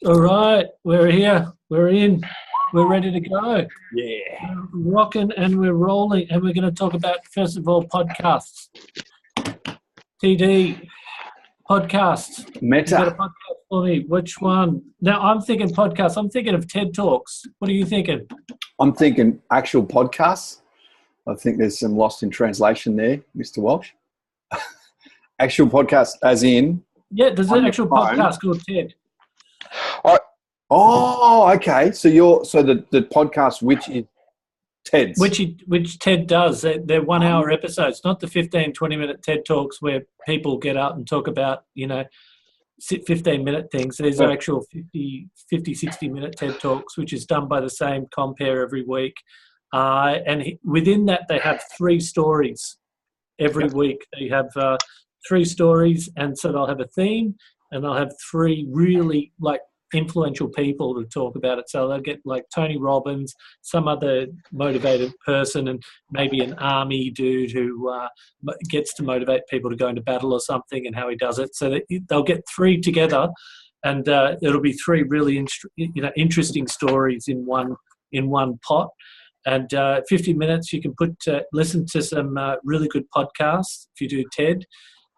All right, we're here. We're in. We're ready to go. Yeah. We're rocking and we're rolling, and we're going to talk about, first of all, podcasts. TD, podcasts. Meta. You got a podcast for me? Which one? Now, I'm thinking podcasts. I'm thinking of TED Talks. What are you thinking? I'm thinking actual podcasts. I think there's some lost in translation there, Mr. Walsh. Actual podcast, as in? Yeah, there's an actual podcast called TED. Oh, okay. So the podcast which is TED's. Which TED does. They're 1 hour episodes, not the 15, 20-minute TED Talks where people get out and talk about, 15-minute things. These are actual 50, 60-minute TED Talks, which is done by the same compere every week. Within that, they have 3 stories every week. They have 3 stories, and so they'll have a theme, and they'll have 3 really, influential people to talk about it. So they'll get Tony Robbins, some other motivated person, and maybe an army dude who gets to motivate people to go into battle or something, and how he does it. So they'll get 3 together, and it'll be 3 really interesting stories in one pot. And 50 minutes, you can listen to some really good podcasts if you do TED,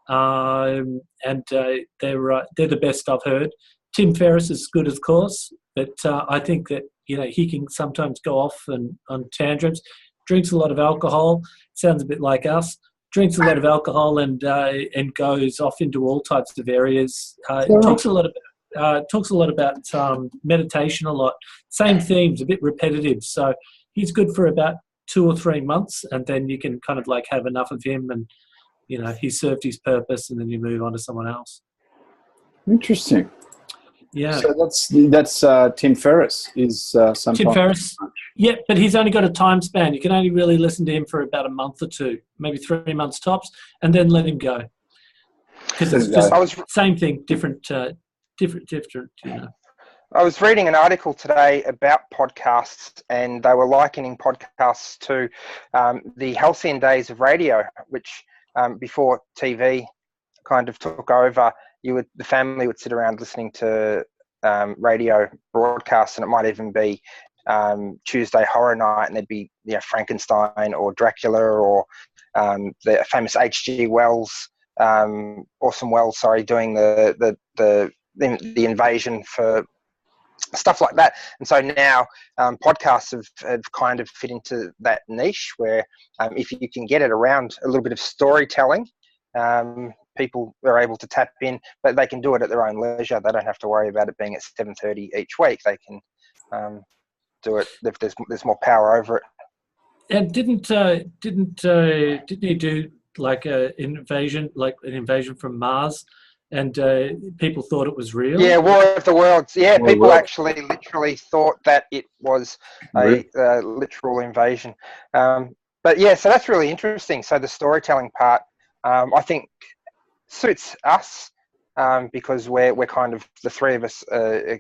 and they're the best I've heard. Tim Ferris is good, of course, but I think that he can sometimes go off on tantrums. Drinks a lot of alcohol. Sounds a bit like us. Drinks a lot of alcohol and goes off into all types of areas. Talks a lot about meditation a lot. Same themes, a bit repetitive. So he's good for about 2 or 3 months, and then you can kind of have enough of him, and he's served his purpose, and then you move on to someone else. Interesting. Yeah. So that's Tim Ferris is Tim Ferris. Yeah, but he's only got a time span. You can only really listen to him for about a month or 2, maybe 3 months tops, and then let him go. Because it's just same thing, different. I was reading an article today about podcasts, and they were likening podcasts to the halcyon days of radio, which before TV kind of took over, the family would sit around listening to radio broadcasts, and it might even be Tuesday horror night, and there'd be Frankenstein or Dracula or the famous H.G. Wells, Orson Welles, doing the invasion for stuff like that. And so now podcasts have kind of fit into that niche where if you can get it around a little bit of storytelling, people are able to tap in, but they can do it at their own leisure. They don't have to worry about it being at 7:30 each week. They can do it if there's more power over it. And didn't he do an invasion from Mars, and people thought it was real? Yeah, War of the Worlds. Yeah, people actually literally thought that it was a literal invasion. But yeah, so that's really interesting. So the storytelling part, I think, suits us because we're kind of, the 3 of us are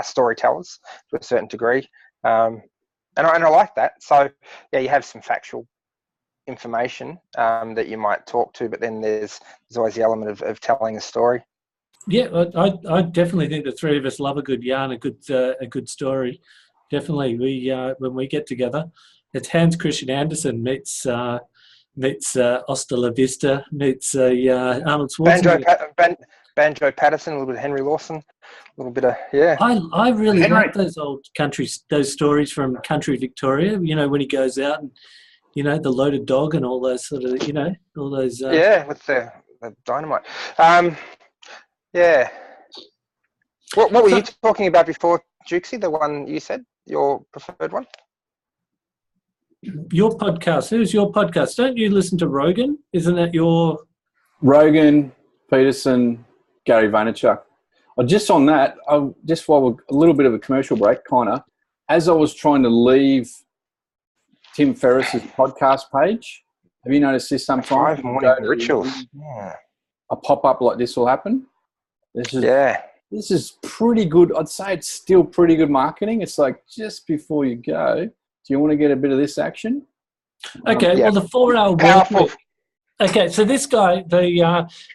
storytellers to a certain degree, and I like that. So yeah, you have some factual information that you might talk to, but then there's always the element of telling a story. Yeah, I definitely think the 3 of us love a good yarn, a good story. Definitely, when we get together, it's Hans Christian Andersen meets Hasta La Vista, meets Arnold Schwarzenegger. Banjo Patterson, a little bit of Henry Lawson, a little bit of, yeah. I really like those old those stories from country Victoria, when he goes out and, the loaded dog and all those sort of, all those... yeah, with the dynamite. Yeah. What were you talking about before, Jukesy, the one you said, your preferred one? Your podcast. Who's your podcast? Don't you listen to Rogan? Isn't that your... Rogan, Peterson, Gary Vaynerchuk. Just on that, just while we're a little bit of a commercial break, kind of, as I was trying to leave Tim Ferriss's podcast page, have you noticed this sometimes? 5 morning rituals. A pop-up like this will happen. This is pretty good. I'd say it's still pretty good marketing. It's like just before you go, do you want to get a bit of this action? Okay, well, the 4-hour work week. Okay, so this guy,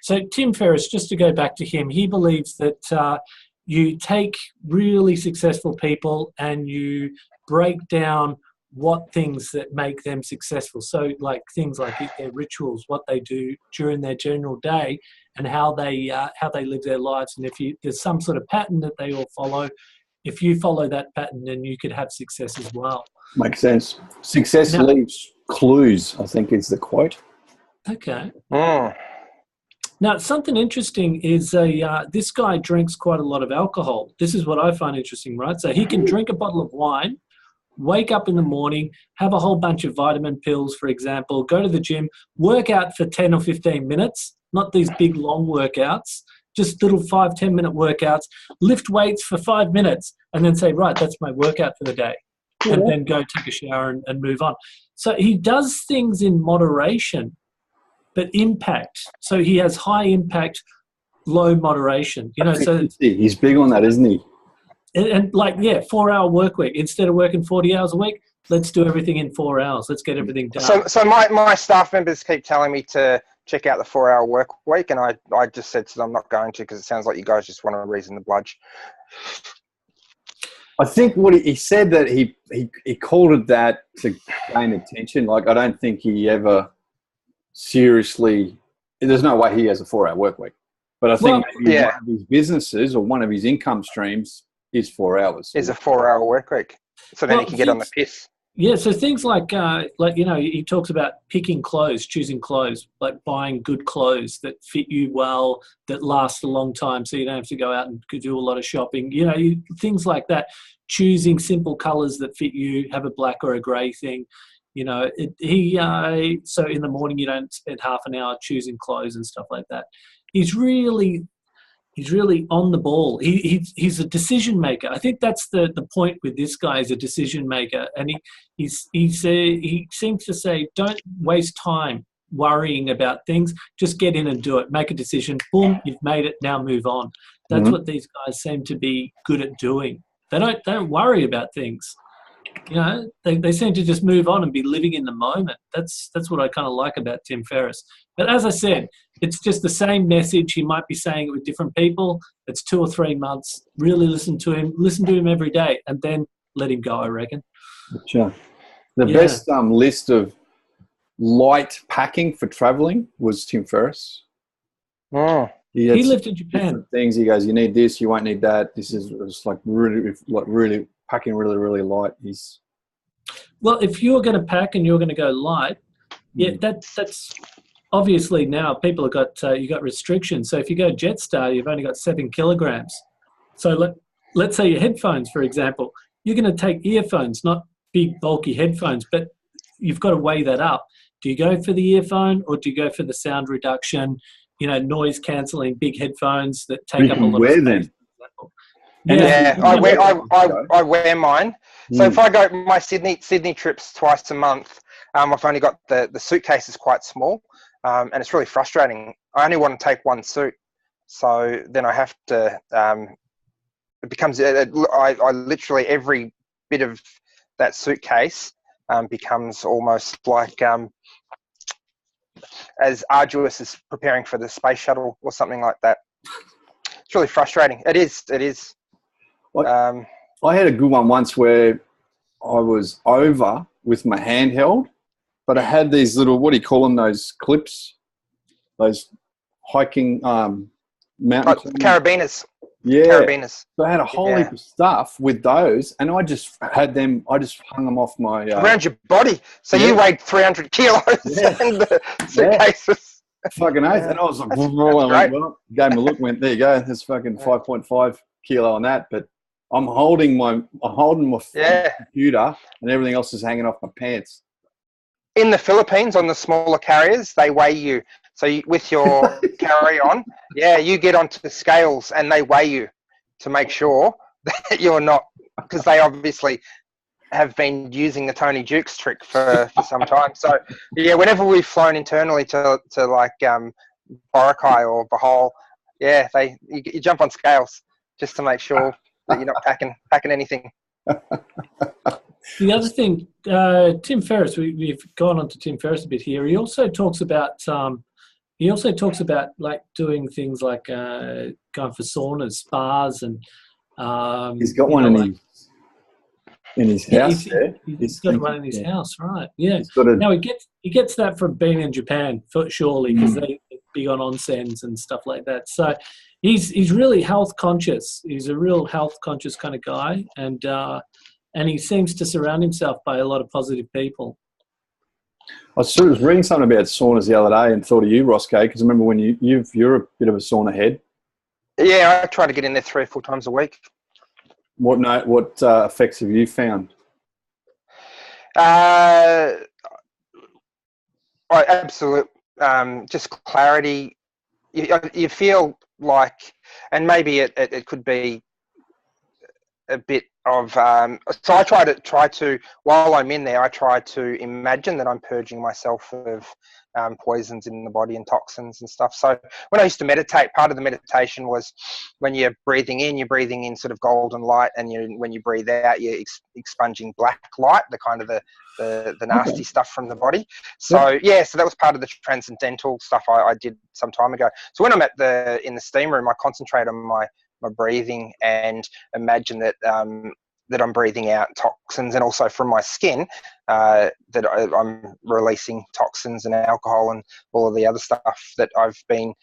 so Tim Ferriss, just to go back to him, he believes that you take really successful people and you break down what things that make them successful. So like things like their rituals, what they do during their general day, and how they live their lives. And if there's some sort of pattern that they all follow, if you follow that pattern, then you could have success as well. Makes sense. Success leaves clues, I think is the quote. Okay. Now, something interesting is this guy drinks quite a lot of alcohol. This is what I find interesting, right? So he can drink a bottle of wine, wake up in the morning, have a whole bunch of vitamin pills, for example, go to the gym, work out for 10 or 15 minutes, not these big long workouts, just little 5-10 minute workouts, lift weights for 5 minutes, and then say, right, that's my workout for the day. And then go take a shower and move on. So he does things in moderation, but impact. So he has high impact, low moderation. So he's big on that, isn't he? And 4-hour work week. Instead of working 40 hours a week, let's do everything in 4 hours. Let's get everything done. So my staff members keep telling me to check out the 4-hour work week, and I just said to them I'm not going to, because it sounds like you guys just want to reason the bludge. I think what he said that he called it that to gain attention. Like, I don't think he ever seriously, there's no way he has a 4-hour work week. But I think one of his businesses or one of his income streams is 4 hours. Is a 4-hour work week. So then he can get on the piss. Yeah, so things like he talks about picking clothes, choosing clothes, like buying good clothes that fit you well, that last a long time, so you don't have to go out and do a lot of shopping. Things like that. Choosing simple colours that fit you, have a black or a grey thing. So in the morning you don't spend half an hour choosing clothes and stuff like that. He's really on the ball. He's a decision maker. I think that's the point with this guy. Is a decision maker, and he seems to say, don't waste time worrying about things. Just get in and do it. Make a decision. Boom, you've made it. Now move on. That's what these guys seem to be good at doing. They don't worry about things. They seem to just move on and be living in the moment. That's what I kind of like about Tim Ferris. But as I said, it's just the same message. He might be saying it with different people. It's 2 or 3 months. Really listen to him every day, and then let him go, I reckon. Sure. The best list of light packing for traveling was Tim Ferris. Oh. He lived in Japan. Things. He goes, you need this, you won't need that. This is like really packing really, really light. Well, if you're going to pack and you're going to go light, that's obviously now people have got you got restrictions. So if you go Jetstar, you've only got 7 kilograms. So let's say your headphones, for example, you're going to take earphones, not big bulky headphones, but you've got to weigh that up. Do you go for the earphone or do you go for the sound reduction? Noise cancelling big headphones that take up a lot of space. I wear mine. So if I go my Sydney trips twice a month, I've only got the suitcase is quite small, and it's really frustrating. I only want to take one suit, so then I have to. It becomes I literally every bit of that suitcase becomes almost like as arduous as preparing for the space shuttle or something like that. It's really frustrating. It is. I had a good one once where I was over with my handheld, but I had these little, what do you call them, those clips? Those hiking mountain carabiners. Yeah. Carabiners. So I had a whole heap of stuff with those, and I just hung them off my... around your body. So you weighed 300 kilos and the suitcases. Fucking oath. And I was like, gave him a look, went, there you go, there's fucking 5.5 kilo on that, but I'm holding my computer and everything else is hanging off my pants. In the Philippines, on the smaller carriers, they weigh you. So with your carry-on, you get onto the scales and they weigh you to make sure that you're not, because they obviously have been using the Tony Jukes trick for some time. So whenever we've flown internally to like Boracay or Bohol, you jump on scales just to make sure that you're not packing anything. The other thing, Tim Ferris, we've gone on to Tim Ferris a bit here. He also talks about like doing things like going for saunas, spas, and He's got one in his house there. He's got one in his house, right? Yeah. Got Now he gets that from being in Japan, surely, because they're big on onsens and stuff like that. So he's really health conscious. He's a real health conscious kind of guy, and he seems to surround himself by a lot of positive people. I was reading something about saunas the other day and thought of you, Roscoe, because I remember when you're a bit of a sauna head. Yeah, I try to get in there 3 or 4 times a week. What effects have you found? Absolute, just clarity. You feel like, and maybe it could be a bit of. So I try to while I'm in there, I try to imagine that I'm purging myself of poisons in the body and toxins and stuff. So when I used to meditate, part of the meditation was when you're breathing in sort of golden light, and when you breathe out, you're expunging black light, the kind of the nasty stuff from the body. So so that was part of the transcendental stuff I did some time ago. So when I'm in the steam room, I concentrate on my breathing and imagine that that I'm breathing out toxins, and also from my skin that I'm releasing toxins and alcohol and all of the other stuff that I've been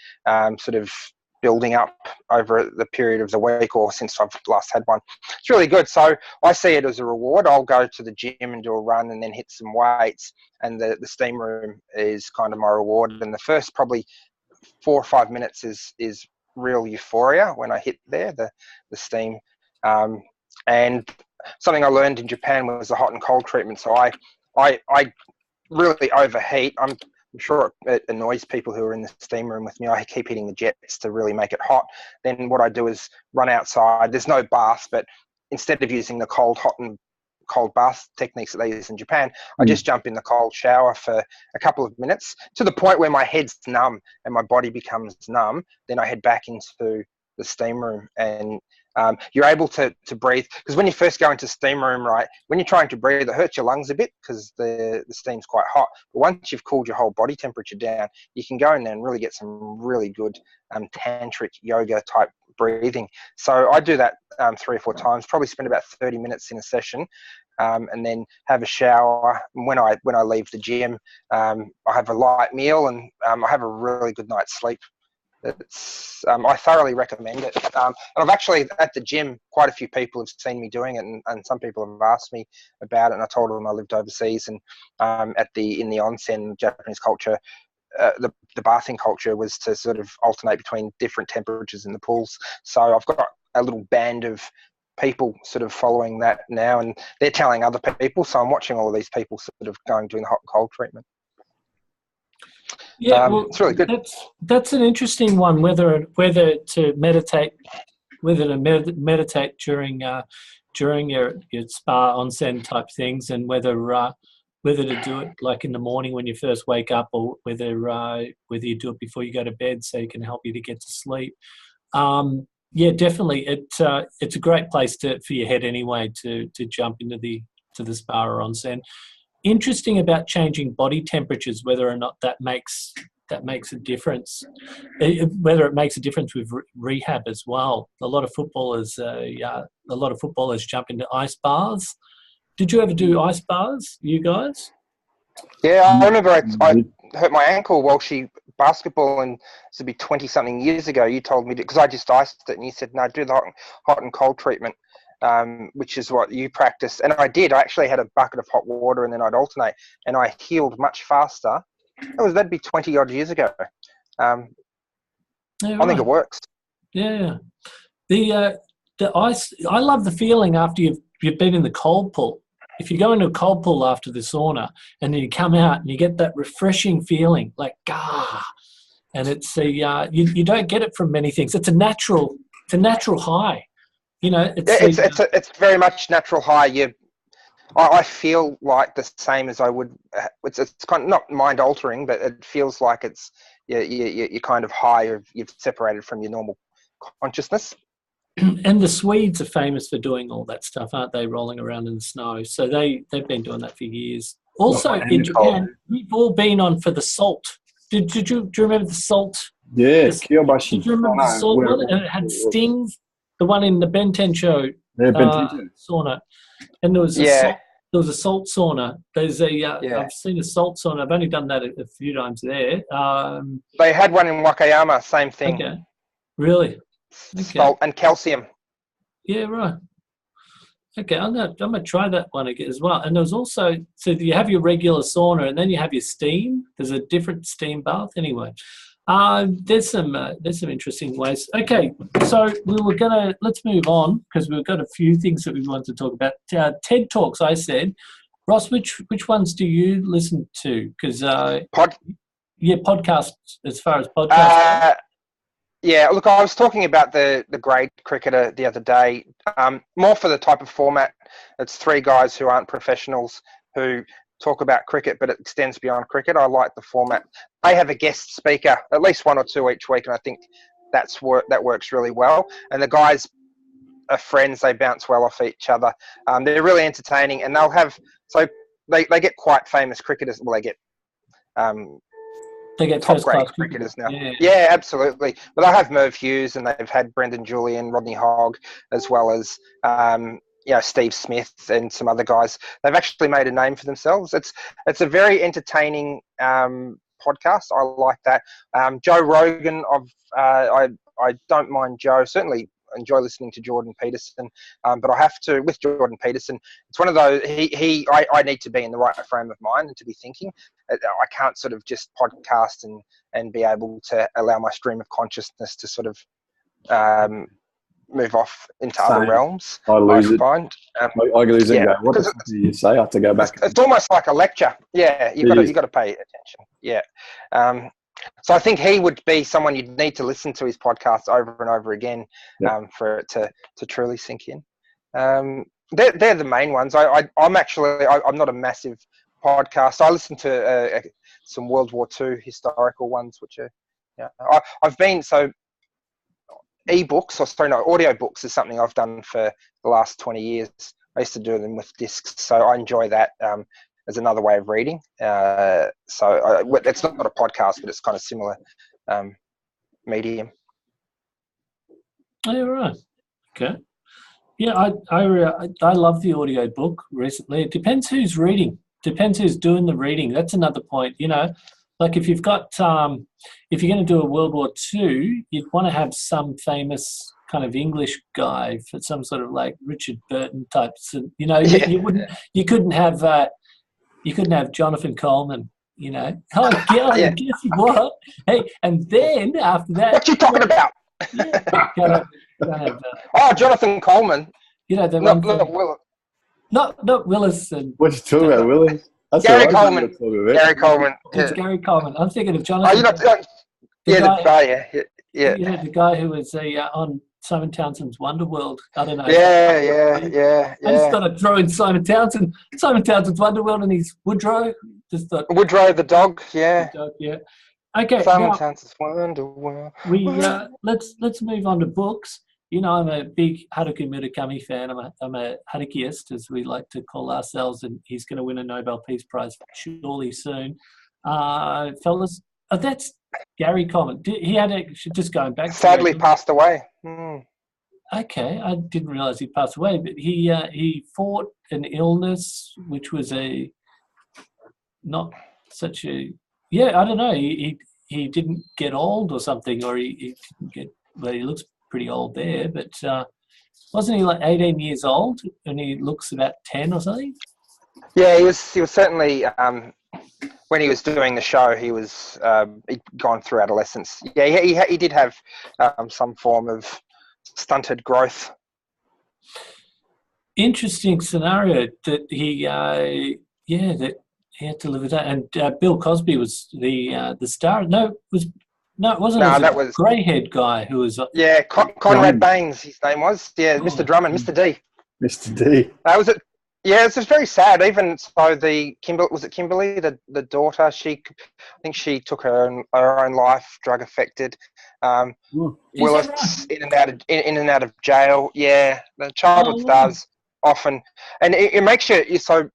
sort of building up over the period of the week or since I've last had one. It's really good. So I see it as a reward. I'll go to the gym and do a run and then hit some weights, and the steam room is kind of my reward. And the first probably 4 or 5 minutes is real euphoria when I hit there, the steam. And something I learned in Japan was the hot and cold treatment. So I really overheat. I'm sure it annoys people who are in the steam room with me. I keep hitting the jets to really make it hot. Then what I do is run outside. There's no bath, but instead of using the hot and cold bath techniques that they use in Japan, I just jump in the cold shower for a couple of minutes to the point where my head's numb and my body becomes numb. Then I head back into the steam room, and you're able to breathe, because when you first go into steam room, right, when you're trying to breathe, it hurts your lungs a bit because the steam's quite hot. But once you've cooled your whole body temperature down, you can go in there and really get some really good tantric yoga type breathing. So I do that 3 or 4 times, probably spend about 30 minutes in a session, and then have a shower. When I leave the gym, I have a light meal, and I have a really good night's sleep. I thoroughly recommend it. And I've actually, at the gym, quite a few people have seen me doing it, and some people have asked me about it, and I told them I lived overseas, and in the onsen Japanese culture, the bathing culture was to sort of alternate between different temperatures in the pools. So I've got a little band of people sort of following that now, and they're telling other people. So I'm watching all of these people sort of doing the hot and cold treatment. Yeah, well, it's really good. That's an interesting one. Whether to meditate during your spa onsen type things, and whether to do it like in the morning when you first wake up, or whether you do it before you go to bed so it can help you to get to sleep. Yeah, definitely. It's a great place for your head anyway to jump into the spa or onsen. Interesting about changing body temperatures, whether or not that makes a difference. Whether it makes a difference with rehab as well. A lot of footballers jump into ice baths. Did you ever do ice baths, you guys? Yeah, I remember I hurt my ankle Walshy basketball, and this would be 20-something years ago. You told me because I just iced it, and you said, no, do the hot and cold treatment. Which is what you practice. And I did. I actually had a bucket of hot water, and then I'd alternate, and I healed much faster. That'd be 20-odd years ago. I think it works. Yeah. The ice, I love the feeling after you've been in the cold pool. If you go into a cold pool after the sauna, and then you come out and you get that refreshing feeling, like, and it's you don't get it from many things. It's a natural high. You know, it's very much natural high. I feel like the same as I would. It's kind of not mind altering, but it feels like it's you're kind of high. You've separated from your normal consciousness. And the Swedes are famous for doing all that stuff, aren't they? Rolling around in the snow. So they've been doing that for years. Also in Japan, we've all been on for the salt. Do you remember the salt? Yeah, Kyobashi. Did you remember the salt one? And it had stings. the one in the Ben 10 show sauna, and there was a salt sauna. There's I've seen a salt sauna. I've only done that a few times there. They had one in Wakayama, same thing. Okay, really? Salt and calcium. Yeah, right. Okay, I'm gonna try that one again as well. And there's also, so you have your regular sauna, and then you have your steam. There's a different steam bath. Anyway, there's some interesting ways. Okay, so let's move on because we've got a few things that we want to talk about. TED Talks, I said. Ross, which ones do you listen to? Because podcasts. As far as podcasts. Yeah, look, I was talking about the grade cricketer the other day, more for the type of format. It's three guys who aren't professionals who talk about cricket, but it extends beyond cricket. I like the format. They have a guest speaker, at least one or two each week, and I think that works really well. And the guys are friends. They bounce well off each other. They're really entertaining, and they get quite famous cricketers. Well, they get top grade cricketers now. Yeah, absolutely. But they'll have Merv Hughes, and they've had Brendan Julian, Rodney Hogg, as well as Steve Smith and some other guys. They've actually made a name for themselves. It's a very entertaining podcast. I like that. Joe Rogan, I don't mind Joe. Certainly enjoy listening to Jordan Peterson, but I have to, with Jordan Peterson, it's one of those, I need to be in the right frame of mind and to be thinking. I can't sort of just podcast and be able to allow my stream of consciousness to sort of move off into other realms. I lose it. Find. I lose it. Yeah, what do you say? I have to go back. It's almost like a lecture. Yeah, you got to pay attention. Yeah. So I think he would be someone you'd need to listen to his podcasts over and over again for it to truly sink in. They're the main ones. I'm not a massive podcast. I listen to some World War II historical ones, which are audiobooks is something I've done for the last 20 years. I used to do them with discs, so I enjoy that as another way of reading. It's not a podcast, but it's kind of similar medium. Oh, right. Okay. Yeah, I love the audio book recently. It depends who's reading. Depends who's doing the reading. That's another point. Like if you've got, if you're going to do a World War II, you'd want to have some famous kind of English guy for some sort of like Richard Burton types. And, you couldn't have Jonathan Coleman. Oh, yeah. Guess what? Hey, and then after that, what you talking about? Jonathan Coleman. Not Willis. And what you talking about, Willis? Gary Coleman. Gary Coleman. It's Gary Coleman. I'm thinking of Jonathan. The guy who was on Simon Townsend's Wonderworld. I don't know. Yeah. I just thought I'd throw in Simon Townsend's Wonderworld, and he's Woodrow. Woodrow the dog. Yeah. Okay. Simon Townsend's Wonderworld. Let's move on to books. I'm a big Haruki Murakami fan. I'm a Harukiist, as we like to call ourselves, and he's going to win a Nobel Peace Prize surely soon. Fellas, that's Gary Coleman. He had just going back. Sadly passed away. Okay, I didn't realise he passed away, but he fought an illness which was I don't know. He didn't get old or something, or he didn't get. Well, he looks pretty old there, but wasn't he like 18 years old and he looks about 10 or something? Yeah, he was certainly when he was doing the show, he'd gone through adolescence. Yeah, he did have some form of stunted growth. Interesting scenario that he had to live with that. And Bill Cosby was the star. No, it wasn't. No, that was a grey-haired guy who was. Yeah, Conrad Baines, his name was. Yeah, Mr. Drummond, Mr. D. Mr. D. That was it. Yeah, it's just very sad. Even so, Kimberly, the daughter? I think she took her own life, drug affected. Willis right? in and out of jail. Yeah, the childhood stars often, and it makes you so.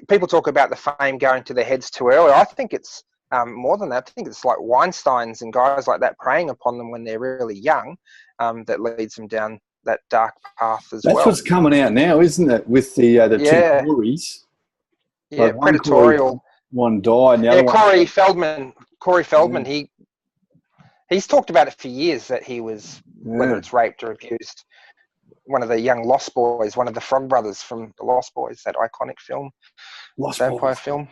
People talk about the fame going to their heads too early. I think it's. More than that, I think it's like Weinstein's and guys like that preying upon them when they're really young that leads them down that dark path as That's well. what's coming out now, isn't it? With the Yeah. two Corys. Yeah, Like one Predatorial. one died, and the Yeah, other one. Corey Feldman. Yeah. He's talked about it for years that he was, whether Yeah. it's raped or abused, one of the young Lost Boys, one of the Frog Brothers from the Lost Boys, that iconic film, Lost vampire Boys. film.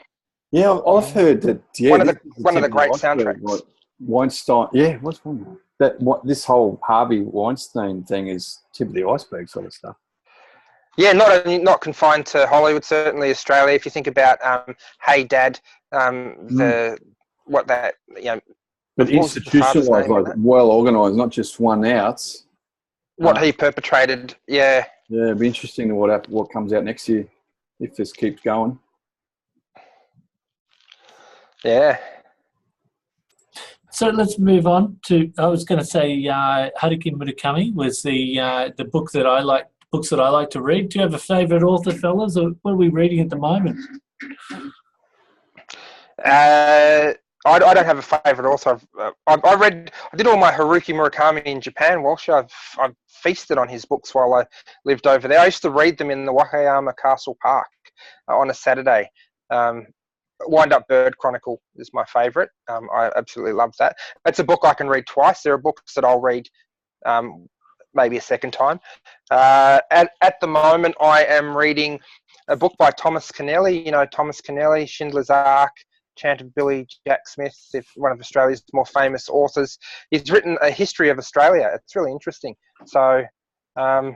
Yeah, I've heard that. Yeah, One of this the is one of the tip great iceberg, soundtracks. like Weinstein. Yeah, what's one? This whole Harvey Weinstein thing is tip of the iceberg sort of stuff. Yeah, not confined to Hollywood. Certainly Australia. If you think about Hey Dad, but But what was the father's institutionalised, name in like that? well organised, not just one outs. What he perpetrated. Yeah. Yeah, it'd be interesting to what comes out next year if this keeps going. Yeah. So let's move on to. I was going to say, Haruki Murakami was the book that I like. Books that I like to read. Do you have a favourite author, fellas, or what are we reading at the moment? I don't have a favourite author. I did all my Haruki Murakami in Japan. Walsh, I've feasted on his books while I lived over there. I used to read them in the Wakayama Castle Park on a Saturday. Wind Up Bird Chronicle is my favourite. I absolutely love that. It's a book I can read twice. There are books that I'll read maybe a second time. At the moment, I am reading a book by Thomas Keneally. You know, Thomas Keneally, Schindler's Ark, Chant of Billy Jack Smith, one of Australia's more famous authors. He's written a history of Australia. It's really interesting. So The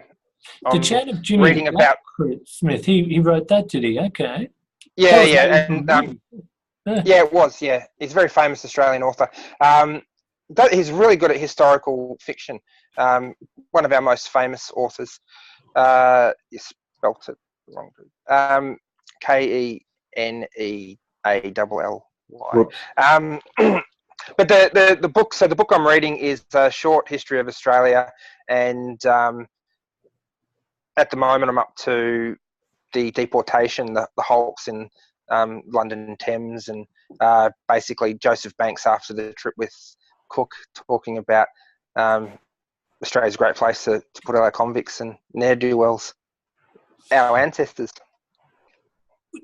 Chant of Jimmy reading about Smith. He wrote that, did he? Okay. Yeah, Yeah, it was. Yeah, he's a very famous Australian author. He's really good at historical fiction. One of our most famous authors. You spelt it wrong. Keneally. But the book. So the book I'm reading is a short history of Australia, and at the moment I'm up to the deportation, the hulks in London Thames, and basically Joseph Banks after the trip with Cook talking about Australia's a great place to put all our convicts and ne'er-do-wells, our ancestors.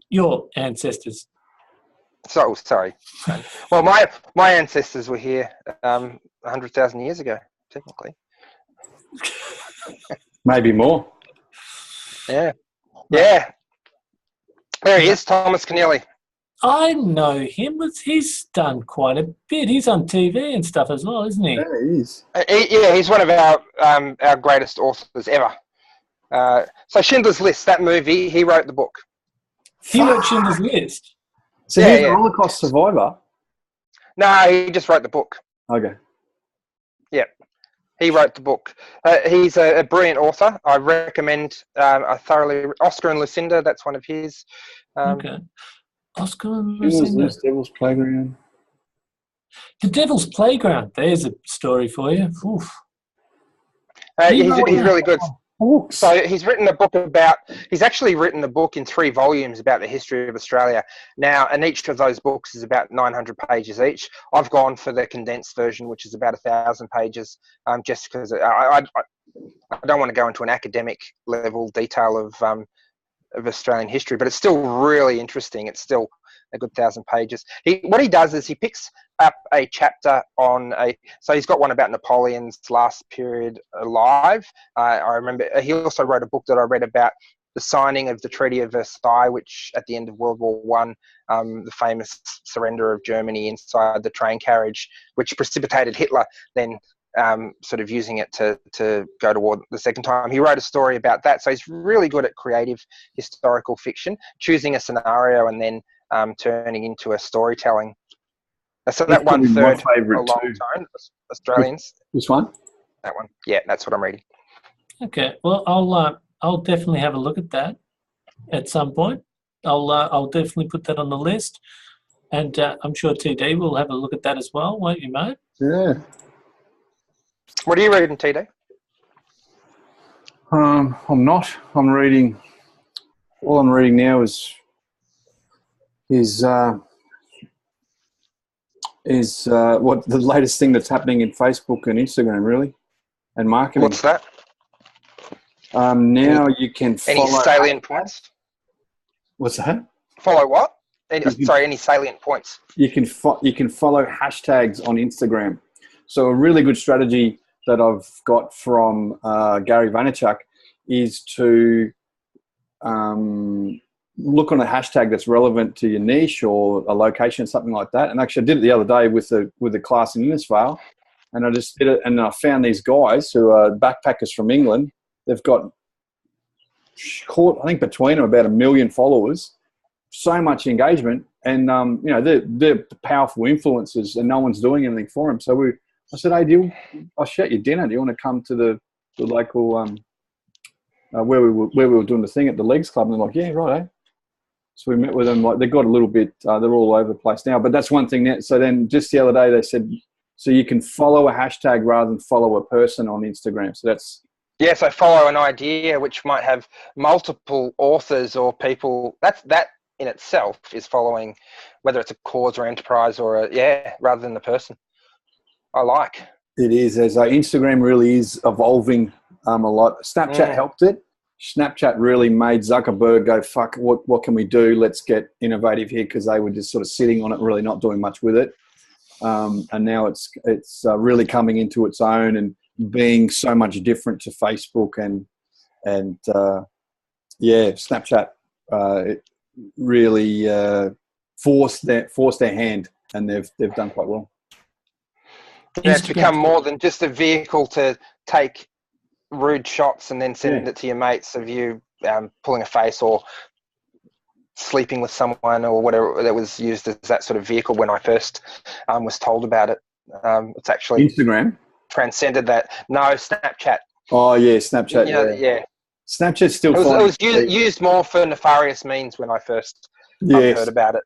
Your ancestors. So sorry. Well, my ancestors were here 100,000 years ago, technically. Maybe more. Yeah. Yeah. There he is, Thomas Keneally. I know him. He's done quite a bit. He's on TV and stuff as well, isn't he? Yeah, he is. He's one of our greatest authors ever. So Schindler's List, that movie, he wrote the book. He wrote Schindler's List. So he's a Holocaust survivor? No, he just wrote the book. Okay. Yeah. He wrote the book. He's a brilliant author. I recommend Oscar and Lucinda, that's one of his. Okay. Oscar and Lucinda. Devil's Playground. The Devil's Playground. There's a story for you. Oof. He's really good. So he's actually written a book in 3 volumes about the history of Australia now, and each of those books is about 900 pages each. I've gone for the condensed version, which is about 1,000 pages, just because I don't want to go into an academic level detail of Australian history, but it's still really interesting. It's still a good 1,000 pages. What he does is he picks up a chapter so he's got one about Napoleon's last period alive. I remember he also wrote a book that I read about the signing of the Treaty of Versailles, which at the end of World War One, the famous surrender of Germany inside the train carriage, which precipitated Hitler then sort of using it to go to war the second time. He wrote a story about that. So he's really good at creative historical fiction, choosing a scenario and then turning into a storytelling. So that one third a long time, Australians. Which one? That one. Yeah, that's what I'm reading. Okay. Well, I'll definitely have a look at that at some point. I'll definitely put that on the list, and I'm sure TD will have a look at that as well, won't you, mate? Yeah. What are you reading, TD? I'm not. I'm reading. All I'm reading now is what the latest thing that's happening in Facebook and Instagram, really, and marketing. What's that? Now you can follow. Any salient points? What's that? Follow what? Any salient points? You can follow hashtags on Instagram. So a really good strategy that I've got from Gary Vaynerchuk is to look on a hashtag that's relevant to your niche or a location, something like that. And actually, I did it the other day with the class in Innisfail, and I just did it. And I found these guys who are backpackers from England. They've got, I think, between them about 1 million followers. So much engagement, and they're powerful influencers, and no one's doing anything for them. So I said, hey, I'll shout you dinner. Do you want to come to the local where we were doing the thing at the Leagues Club? And they're like, yeah, right. Eh? So we met with them. Like, they got a little bit. They're all over the place now. But that's one thing. Now. So then, just the other day, they said, so you can follow a hashtag rather than follow a person on Instagram. So that's. Yeah, so follow an idea which might have multiple authors or people. That in itself is following, whether it's a cause or enterprise or rather than the person. I like. It is. As Instagram really is evolving a lot. Snapchat helped it. Snapchat really made Zuckerberg go, fuck, what can we do? Let's get innovative here, because they were just sort of sitting on it, really not doing much with it. And now it's really coming into its own and being so much different to Facebook and Snapchat it really forced their hand, and they've done quite well. Yeah, it's become more than just a vehicle to take rude shots and then send it to your mates of you pulling a face or sleeping with someone or whatever. That was used as that sort of vehicle when I first was told about it. It's actually Instagram transcended that. No, Snapchat. Oh yeah, Snapchat. Yeah. Snapchat's still. It was used more for nefarious means when I first heard about it.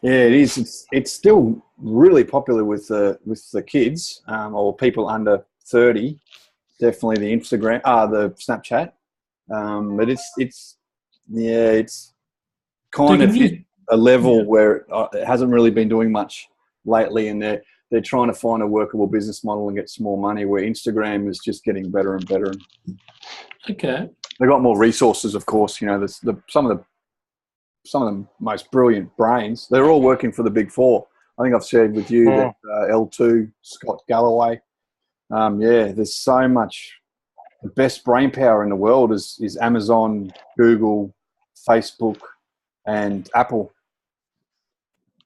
Yeah, it is. It's still really popular with the kids or people under 30. Definitely the the Snapchat. But it's kind of hit a level where it hasn't really been doing much lately, and they're trying to find a workable business model and get some more money, where Instagram is just getting better and better. Okay. They've got more resources, of course. You know, some of the most brilliant brains, they're all working for the Big Four. I think I've shared with you that L2, Scott Galloway. There's so much. The best brain power in the world is Amazon, Google, Facebook, and Apple.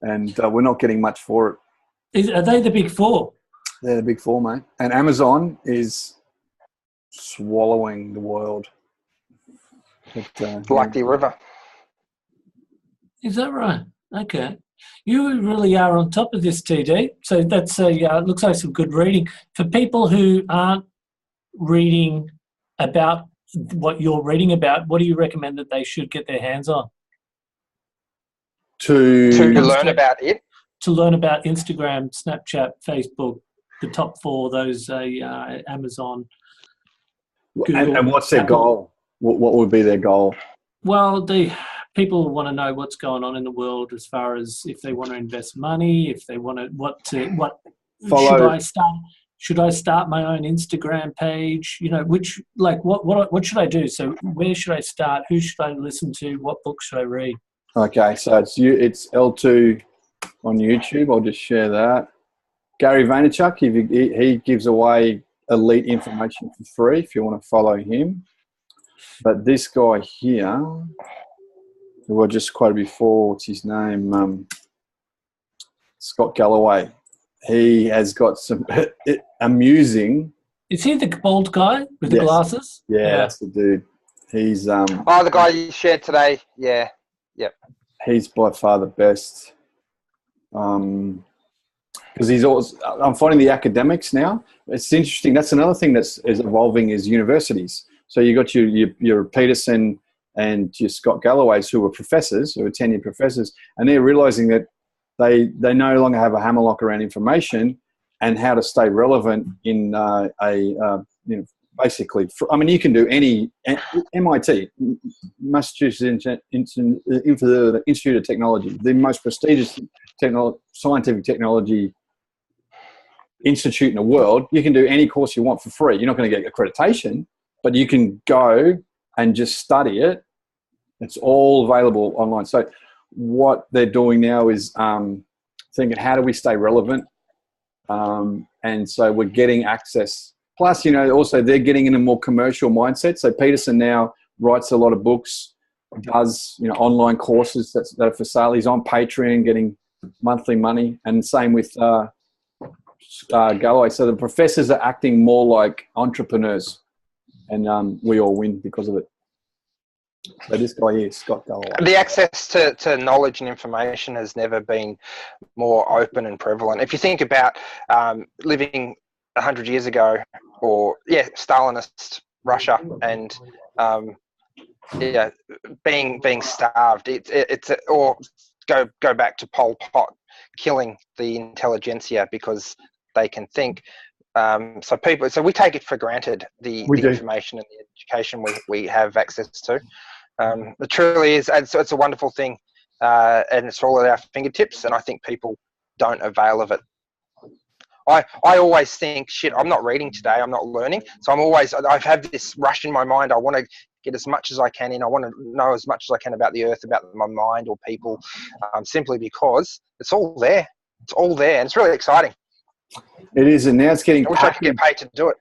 And we're not getting much for it. Are they the Big Four? They're the Big Four, mate. And Amazon is swallowing the world. Like the river. Is that right? Okay. You really are on top of this, TD. So that's it looks like some good reading. For people who aren't reading about what you're reading about, what do you recommend that they should get their hands on? To learn about it? To learn about Instagram, Snapchat, Facebook, the top four, those Amazon, Google. And what's their goal? What would be their goal? Well, people want to know what's going on in the world as far as if they want to invest money, if they want to, follow. Should I start my own Instagram page? You know, what should I do? So where should I start? Who should I listen to? What book should I read? Okay, so it's L2 on YouTube. I'll just share that. Gary Vaynerchuk, he gives away elite information for free if you want to follow him. But this guy here, who I just quoted before, what's his name? Scott Galloway. He has got some amusing. Is he the bald guy with the glasses? Yeah, that's the dude. He's the guy you shared today. Yeah. Yep. He's by far the best. Because he's always. I'm finding the academics now. It's interesting. That's another thing that's evolving is universities. So you got your Peterson and your Scott Galloways, who are professors, who are tenured professors, and they're realizing that they no longer have a hammerlock around information and how to stay relevant in basically. I mean, you can do any MIT, Massachusetts Institute of Technology, the most prestigious scientific technology institute in the world. You can do any course you want for free. You're not going to get accreditation, but you can go and just study it. It's all available online. So what they're doing now is thinking, how do we stay relevant? And so we're getting access. Plus, also they're getting in a more commercial mindset. So Peterson now writes a lot of books, does, online courses that are for sale. He's on Patreon getting monthly money, and same with Galloway. So the professors are acting more like entrepreneurs, and we all win because of it. So this guy here, Scott Galloway. The access to knowledge and information has never been more open and prevalent. If you think about living 100 years ago, or Stalinist Russia, and being starved, or go back to Pol Pot killing the intelligentsia because they can think. So we take it for granted, the information and the education we have access to. It truly is. It's a wonderful thing, and it's all at our fingertips. And I think people don't avail of it. I always think, shit, I'm not reading today. I'm not learning. So I have this rush in my mind. I want to get as much as I can in. I want to know as much as I can about the earth, about my mind or people, simply because it's all there. It's all there, and it's really exciting. It is, and now it's getting. I wish I could get paid to do it.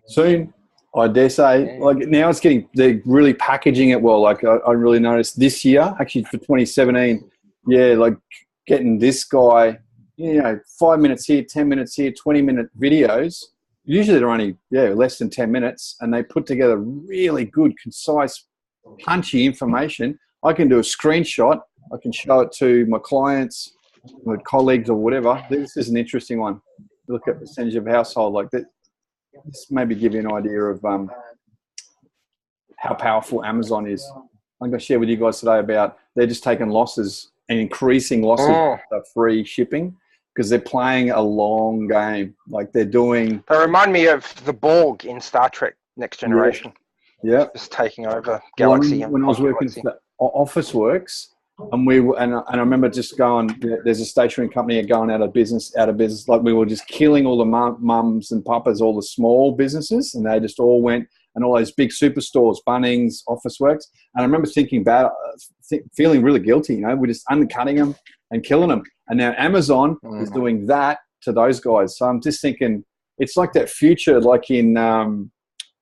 Soon, I dare say. Like now, they're really packaging it well. Like I really noticed this year, actually for 2017. Yeah, like getting this guy, 5 minutes here, 10 minutes here, 20-minute videos. Usually they're only less than 10 minutes, and they put together really good, concise, punchy information. I can do a screenshot. I can show it to my clients, my colleagues, or whatever. This is an interesting one. Look at percentage of household like that. This maybe give you an idea of how powerful Amazon is. I'm going to share with you guys today about they're just taking losses and increasing losses for free shipping because they're playing a long game. Like they're doing. They remind me of the Borg in Star Trek: Next Generation. Yeah, just taking over Galaxy. When I was working for Officeworks. And I remember just going, there's a stationery company going out of business. Like we were just killing all the mums and papas, all the small businesses, and they just all went, and all those big superstores, Bunnings, Officeworks. And I remember thinking about, feeling really guilty, we're just undercutting them and killing them. And now Amazon is doing that to those guys. So I'm just thinking, it's like that future, like in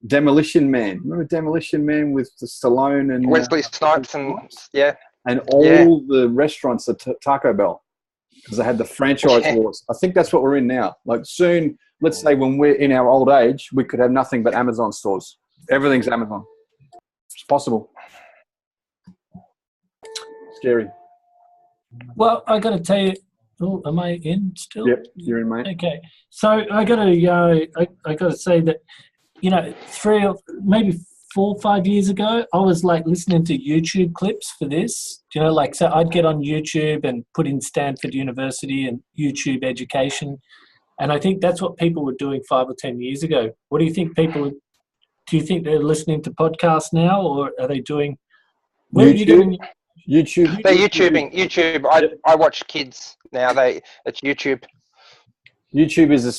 Demolition Man. Remember Demolition Man with the Stallone and Wesley Snipes and and all the restaurants at Taco Bell, because they had the franchise wars. I think that's what we're in now. Like soon, let's say when we're in our old age, we could have nothing but Amazon stores. Everything's Amazon. It's possible. Scary. Well, I got to tell you. Oh, am I in still? Yep, you're in, mate. Okay, so I got to say that, 4 or 5 years ago, I was like listening to YouTube clips for this. So I'd get on YouTube and put in Stanford University and YouTube education. And I think that's what people were doing 5 or 10 years ago. What do you think do you think they're listening to podcasts now, or are they doing, where YouTube? Are you doing? YouTube. They're YouTubing. YouTube. I watch kids now. It's YouTube. YouTube is the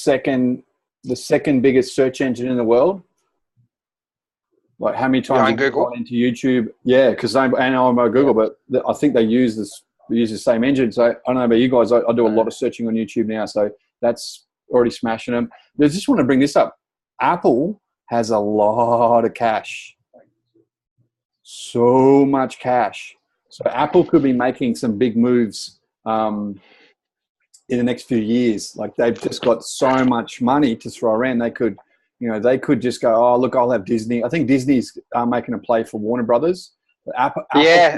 second biggest search engine in the world. Like how many times have you gone into YouTube? Yeah, because I'm on Google, but I think they use the same engine. So I don't know about you guys. I do a lot of searching on YouTube now, so that's already smashing them. I just want to bring this up. Apple has a lot of cash, so much cash. So Apple could be making some big moves in the next few years. Like they've just got so much money to throw around. They could just go, oh, look, I'll have Disney. I think Disney's making a play for Warner Brothers. Apple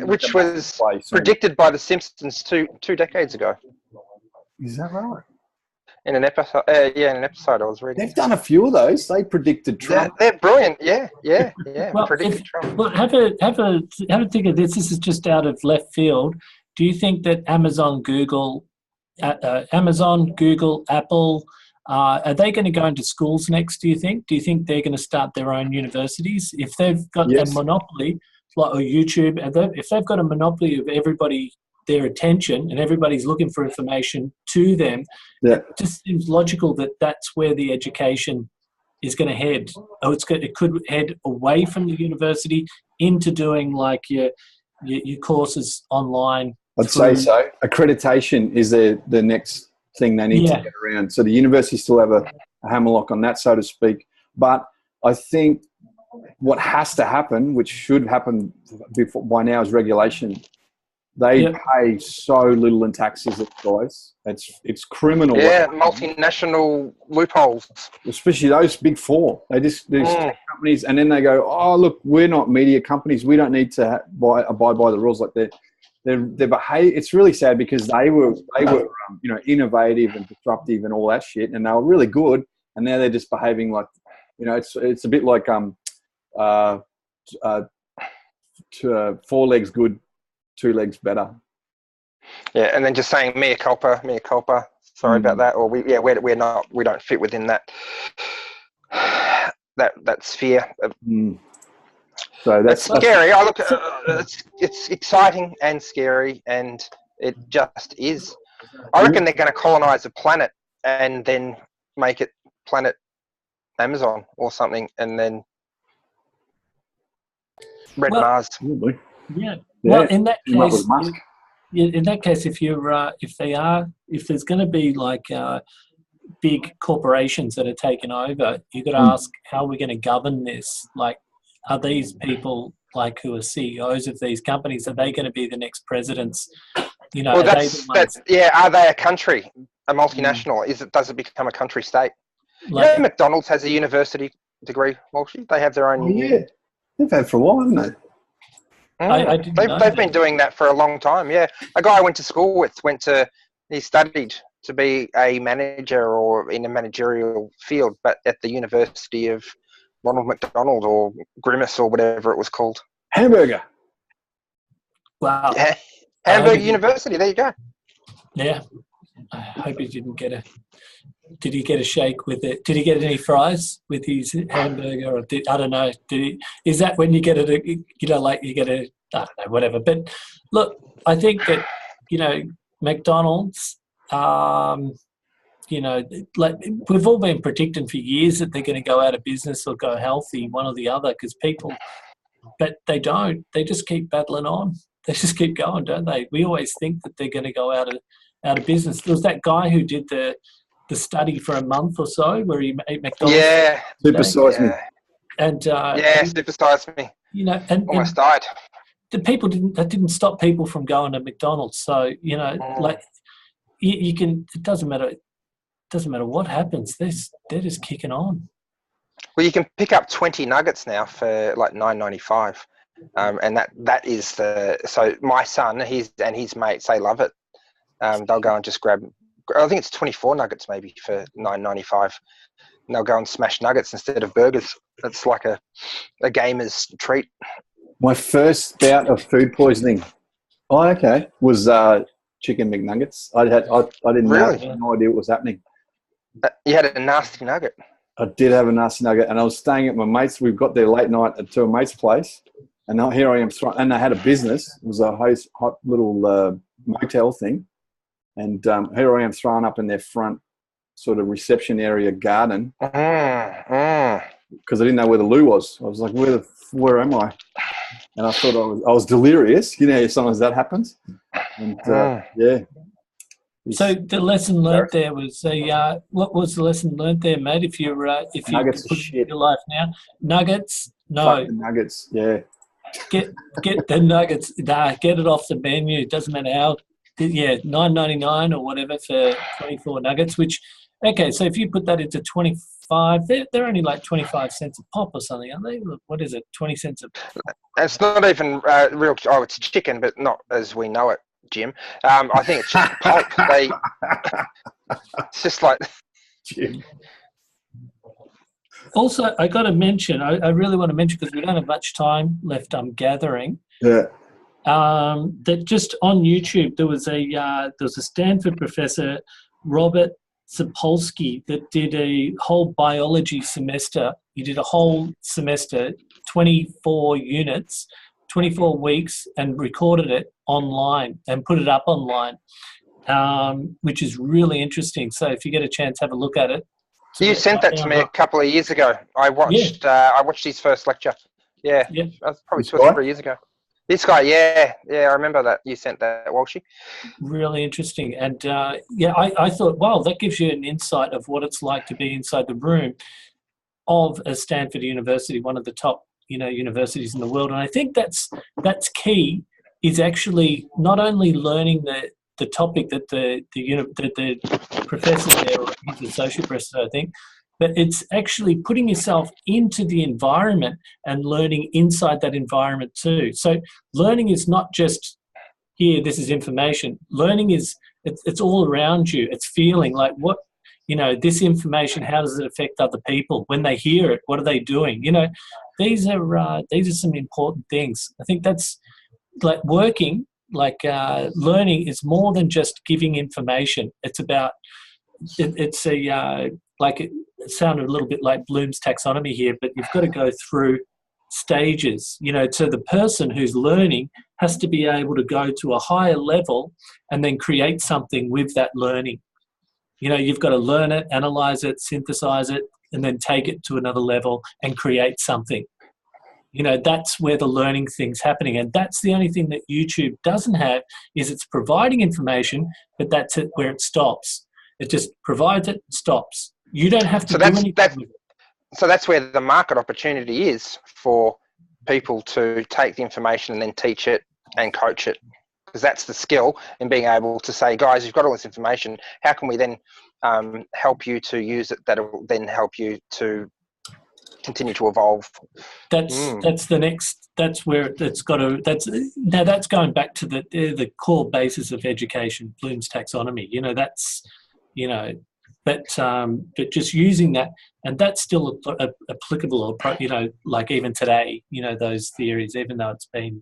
which was predicted by The Simpsons two decades ago. Is that right? In an episode, I was reading. They've done a few of those. They predicted Trump. They're brilliant. Yeah. Predicted Trump. Well, have a think of this. This is just out of left field. Do you think that Amazon, Google, Apple, are they going to go into schools next, do you think? Do you think they're going to start their own universities? If they've got a monopoly, like YouTube, if they've got a monopoly of everybody, their attention, and everybody's looking for information to them, it just seems logical that that's where the education is going to head. It could head away from the university into doing like your courses online. I'd say so. Accreditation is the next thing they need to get around. So the university still have a hammerlock on that, so to speak. But I think what has to happen, which should happen before by now, is regulation. They pay so little in taxes, guys. It's criminal. Yeah, multinational loopholes. Especially those big four. They just these companies, and then they go, "Oh, look, we're not media companies. We don't need to abide by the rules." Like they behave. It's really sad because they were innovative and disruptive and all that shit, and they were really good. And now they're just behaving like, it's a bit like 4 legs good, 2 legs better. Yeah, and then just saying mea culpa. Sorry about that, or we don't fit within that sphere. So that's scary. I look, it's exciting and scary, and it just is. I reckon they're going to colonize a planet and then make it planet Amazon or something, and then Mars. Yeah. Well, in that case, if there's going to be like big corporations that are taken over, you got to ask, how are we going to govern this? Like, are these people like who are CEOs of these companies? Are they going to be the next presidents? Well, are they a country, a multinational? Does it become a country state? Like, McDonald's has a university degree, Walsh. They have their own. Yeah, they've had for a while, haven't they? They've been doing that for a long time. Yeah, a guy I went to school with he studied to be a manager or in a managerial field, but at the University of Ronald McDonald or Grimace or whatever it was called. Hamburger. Wow. Yeah. Hamburger University. There you go. Yeah. I hope he didn't get Did he get a shake with it? Did he get any fries with his hamburger? Or I don't know. Is that when you get it? Like you get I don't know, whatever. But look, I think that McDonald's. Like we've all been predicting for years that they're going to go out of business or go healthy, one or the other, because but they don't. They just keep battling on. They just keep going, don't they? We always think that they're going to go out of business. There was that guy who did the study for a month or so where he ate McDonald's. Yeah, supersize me. And supersize me. And almost died. The people didn't stop people from going to McDonald's. So like you can. It doesn't matter. It doesn't matter what happens. They're just kicking on. Well, you can pick up 20 nuggets now for like $9.95, and that is so my son, his mates, they love it. They'll go and just grab. I think it's 24 nuggets maybe for $9.95. And they'll go and smash nuggets instead of burgers. It's like a gamer's treat. My first bout of food poisoning, was chicken McNuggets. I didn't have no idea what was happening. You had a nasty nugget. I did have a nasty nugget, and I was staying at my mate's. We've got there late night to a mate's place, and here I am. And they had a business. It was a hot little motel thing. And here I am thrown up in their front sort of reception area garden because I didn't know where the loo was. I was like, where am I? And I thought I was delirious. Sometimes that happens. And yeah. So the lesson learned there was what was the lesson learned there, mate? If you nuggets put shit. Your life now, nuggets, no. Fuck the nuggets, yeah. Get the nuggets. Get it off the menu. It doesn't matter how. Yeah, $9.99 or whatever for 24 nuggets. Which, okay, so if you put that into 25, they're only like 25 cents a pop or something, aren't they? What is it? 20 cents a pop? It's not even real. Oh, it's chicken, but not as we know it, Jim. I think it's just pulp. It's just like Jim. Also, I got to mention. I really want to mention because we don't have much time left. I'm gathering. Yeah. That just on YouTube there was a Stanford professor, Robert Sapolsky, that did a whole biology semester. He did a whole semester, 24 units, 24 weeks, and recorded it online and put it up online, which is really interesting. So if you get a chance, have a look at it. You sent that to me a couple of years ago. I watched his first lecture. Yeah, Yeah. That's probably This 2 or guy? 3 years ago. This guy, yeah, I remember that. You sent that, Walshy. Really interesting. And I thought, wow, that gives you an insight of what it's like to be inside the room of a Stanford University, one of the top, universities in the world. And I think that's key, is actually not only learning the topic that the professor there, or he's the associate professor, I think, but it's actually putting yourself into the environment and learning inside that environment too. So learning is not just here, this is information. Learning is, it's all around you. It's feeling like what, this information, how does it affect other people? When they hear it, what are they doing? These are some important things. I think that's like working, learning is more than just giving information. It's about, it sounded a little bit like Bloom's taxonomy here, but you've got to go through stages. So the person who's learning has to be able to go to a higher level and then create something with that learning. You've got to learn it, analyze it, synthesize it, and then take it to another level and create something. That's where the learning thing's happening. And that's the only thing that YouTube doesn't have, is it's providing information, but that's it where it stops. It just provides it, stops. You don't have to do anything with it. So that's where the market opportunity is for people to take the information and then teach it and coach it. Because that's the skill in being able to say, guys, you've got all this information. How can we then help you to use it? That'll then help you to continue to evolve. That's the next. That's where it's got to. That's going back to the core basis of education, Bloom's taxonomy. But just using that, and that's still applicable, or like even today, those theories, even though it's been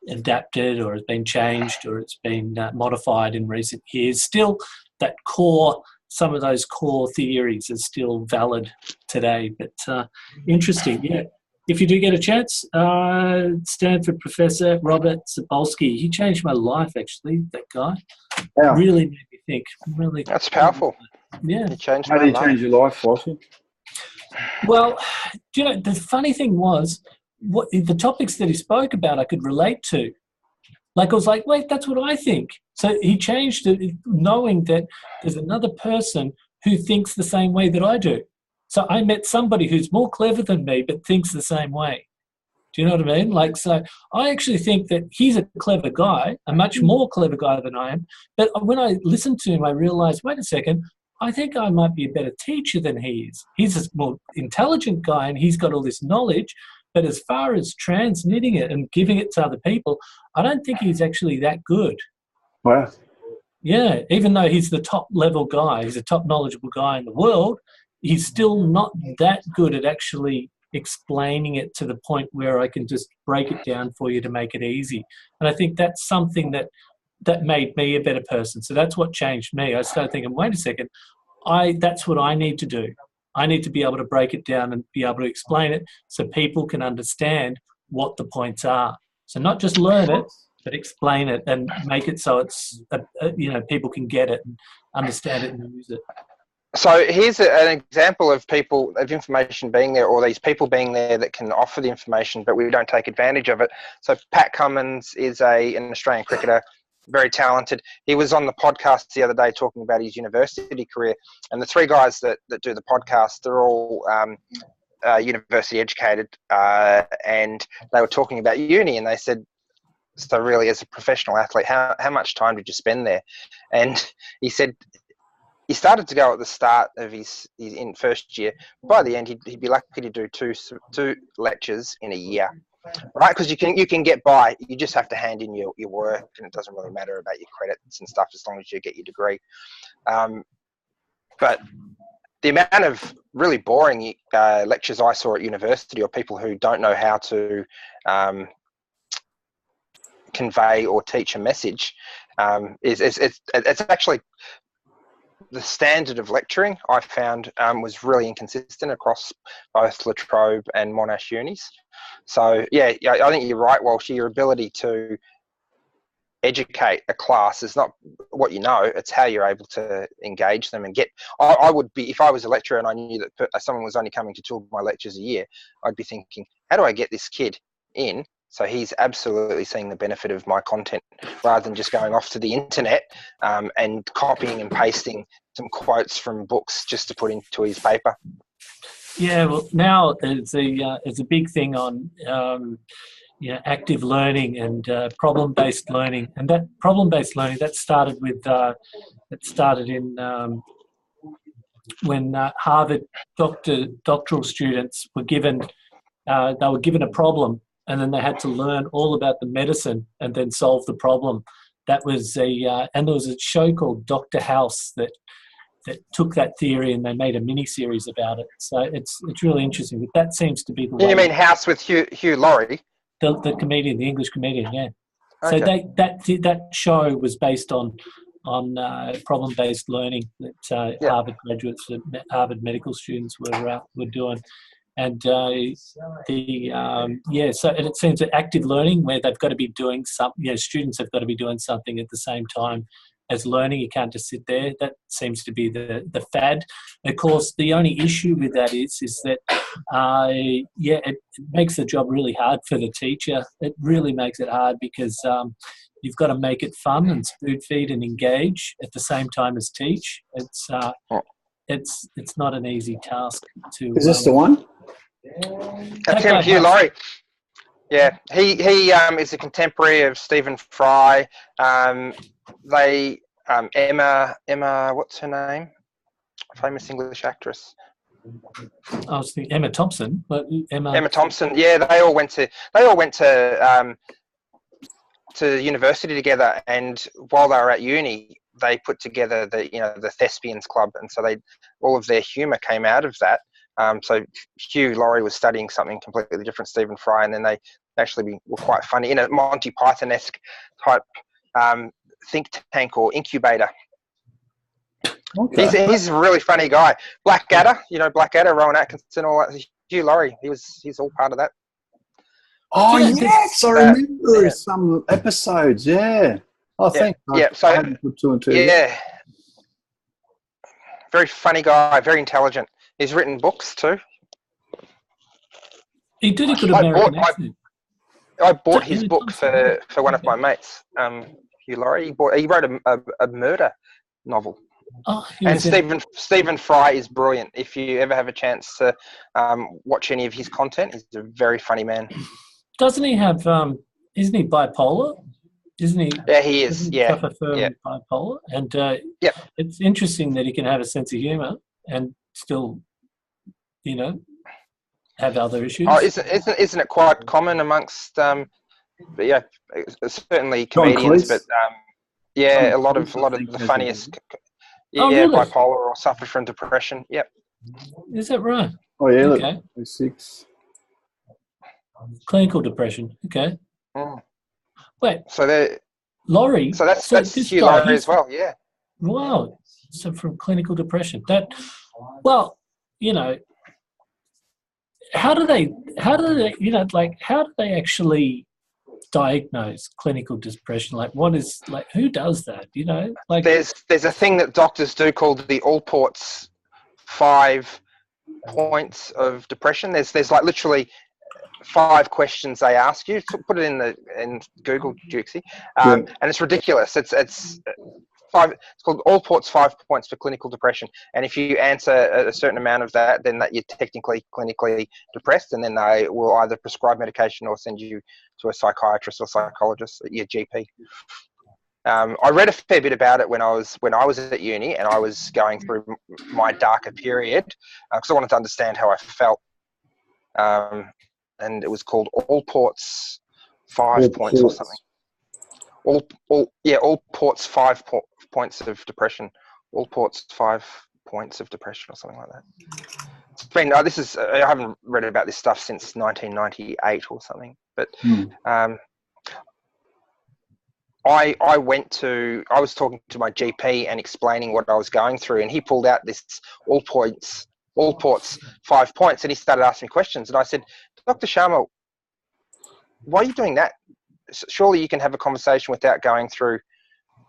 adapted, or it's been changed, or it's been modified in recent years, still that core, some of those core theories are still valid today. But interesting, yeah. If you do get a chance, Stanford professor Robert Sapolsky, he changed my life, actually, that guy. Yeah. Really made me think. Really, that's powerful. Yeah. He changed How my did he life. change your life, Walshy? Well, the funny thing was, what the topics that he spoke about I could relate to. Like, I was like, wait, that's what I think. So he changed it, knowing that there's another person who thinks the same way that I do. So I met somebody who's more clever than me but thinks the same way. Do you know what I mean? Like, so I actually think that he's a clever guy, a much more clever guy than I am. But when I listened to him, I realized, wait a second, I think I might be a better teacher than he is. He's a more intelligent guy and he's got all this knowledge. But as far as transmitting it and giving it to other people, I don't think he's actually that good. Wow. Yeah, even though he's the top level guy, he's a top knowledgeable guy in the world, he's still not that good at actually explaining it to the point where I can just break it down for you to make it easy. And I think that's something that made me a better person. So that's what changed me. I started thinking, wait a second, that's what I need to do. I need to be able to break it down and be able to explain it so people can understand what the points are. So not just learn it, but explain it and make it so it's, people can get it and understand it and use it. So here's an example of information being there, or these people being there that can offer the information, but we don't take advantage of it. So Pat Cummins is an Australian cricketer, very talented. He was on the podcast the other day talking about his university career, and the three guys that do the podcast, they're all university educated, and they were talking about uni, and they said, so really, as a professional athlete, how much time did you spend there? And he said he started to go at the start of his in first year. By the end, he'd be lucky to do two lectures in a year, right? Because you can get by. You just have to hand in your work, and it doesn't really matter about your credits and stuff as long as you get your degree. But the amount of really boring lectures I saw at university, or people who don't know how to convey or teach a message, it's actually the standard of lecturing I found was really inconsistent across both La Trobe and Monash unis. So yeah, I think you're right, Walsh. Your ability to educate a class is not what you know, it's how you're able to engage them and get. I would be, if I was a lecturer and I knew that someone was only coming to 2 of my lectures a year, I'd be thinking, how do I get this kid in so he's absolutely seeing the benefit of my content, rather than just going off to the internet and copying and pasting some quotes from books just to put into his paper. Yeah, well, now it's a big thing on active learning and problem-based learning, and that problem-based learning that started when Harvard doctoral students were given a problem, and then they had to learn all about the medicine and then solve the problem. That was and there was a show called Dr. House that took that theory and they made a mini series about it. So it's really interesting. But that seems to be the way. You mean House with Hugh Laurie? The comedian, the English comedian, yeah. Okay. So that show was based on problem-based learning that Harvard graduates, Harvard medical students were doing. And so and it seems that active learning, where they've got to be doing something, students have got to be doing something at the same time as learning. You can't just sit there. That seems to be the fad. Of course, the only issue with that is that it makes the job really hard for the teacher. It really makes it hard because you've got to make it fun and spoon feed and engage at the same time as teach. It's not an easy task to. Is this the one? That's him, Hugh Laurie. Yeah, he is a contemporary of Stephen Fry. Emma, what's her name? Famous English actress. I was thinking Emma Thompson, but Emma Thompson. Yeah, they all went to university together, and while they were at uni, they put together the Thespians Club, and so all of their humour came out of that. So Hugh Laurie was studying something completely different, Stephen Fry, and then they actually were quite funny in a Monty Python-esque type think tank or incubator. Okay. He's a really funny guy. Blackadder, Blackadder, Rowan Atkinson, all that. Hugh Laurie, he's all part of that. Oh yes, I remember some episodes. Yeah, I think. So I hadn't put 2 and 2. Yeah, very funny guy, very intelligent. He's written books too. He did a good American accent. I bought his book for one of my mates, Hugh Laurie. He wrote a murder novel. Oh, and Stephen Fry is brilliant. If you ever have a chance to watch any of his content, he's a very funny man. Doesn't he have? Isn't he bipolar? Isn't he? Yeah, he is. Yeah, suffer from bipolar, and it's interesting that he can have a sense of humour and still, have other issues. Oh, isn't it quite common amongst certainly comedians, but a lot of the funniest. Really? Bipolar or suffer from depression. Yep. Is that right? Oh yeah. Okay. Look, 6. Clinical depression. Okay. Mm. Wait. So Laurie. So that's Hugh Laurie as well. Yeah. Wow. So from clinical depression, how do they actually diagnose clinical depression? Who does that? There's a thing that doctors do called the Allport's 5 points of depression. There's literally 5 questions they ask you. Put it in Google, Dukesy, and it's ridiculous. It's 5. It's called Allport's 5 points for clinical depression. And if you answer a certain amount of that, then that you're technically clinically depressed, and then they will either prescribe medication or send you to a psychiatrist or psychologist, your GP. I read a fair bit about it when I was at uni, and I was going through my darker period because I wanted to understand how I felt. And it was called Allport's 5 points or something. Allport's 5 points of depression. Allport's 5 points of depression or something like that. It's been I haven't read about this stuff since 1998 or something, but I was talking to my GP and explaining what I was going through, and he pulled out this Allport's 5 points, and he started asking me questions, and I said, Dr. Sharma, why are you doing that? surely you can have a conversation without going through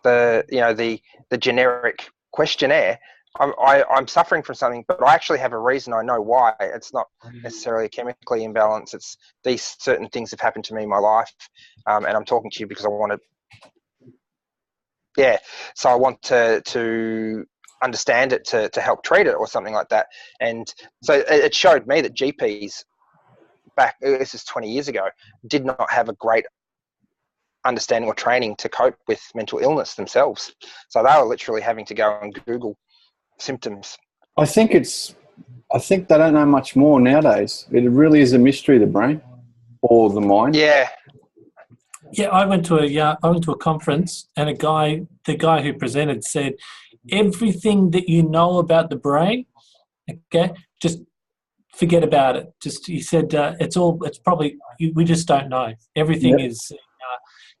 the generic questionnaire. I'm suffering from something, but I actually have a reason. I know why. It's not necessarily a chemically imbalance. It's these certain things have happened to me in my life, and I'm talking to you because I want to. Yeah, so I want to understand it to help treat it or something like that. And so it showed me that GPs back, this is 20 years ago, did not have a great understanding or training to cope with mental illness themselves. So they were literally having to go and Google symptoms. I think they don't know much more nowadays. It really is a mystery, the brain or the mind. Yeah. Yeah, I went to a conference, and the guy who presented said, everything that you know about the brain, okay, just forget about it. He said, we just don't know. Everything is,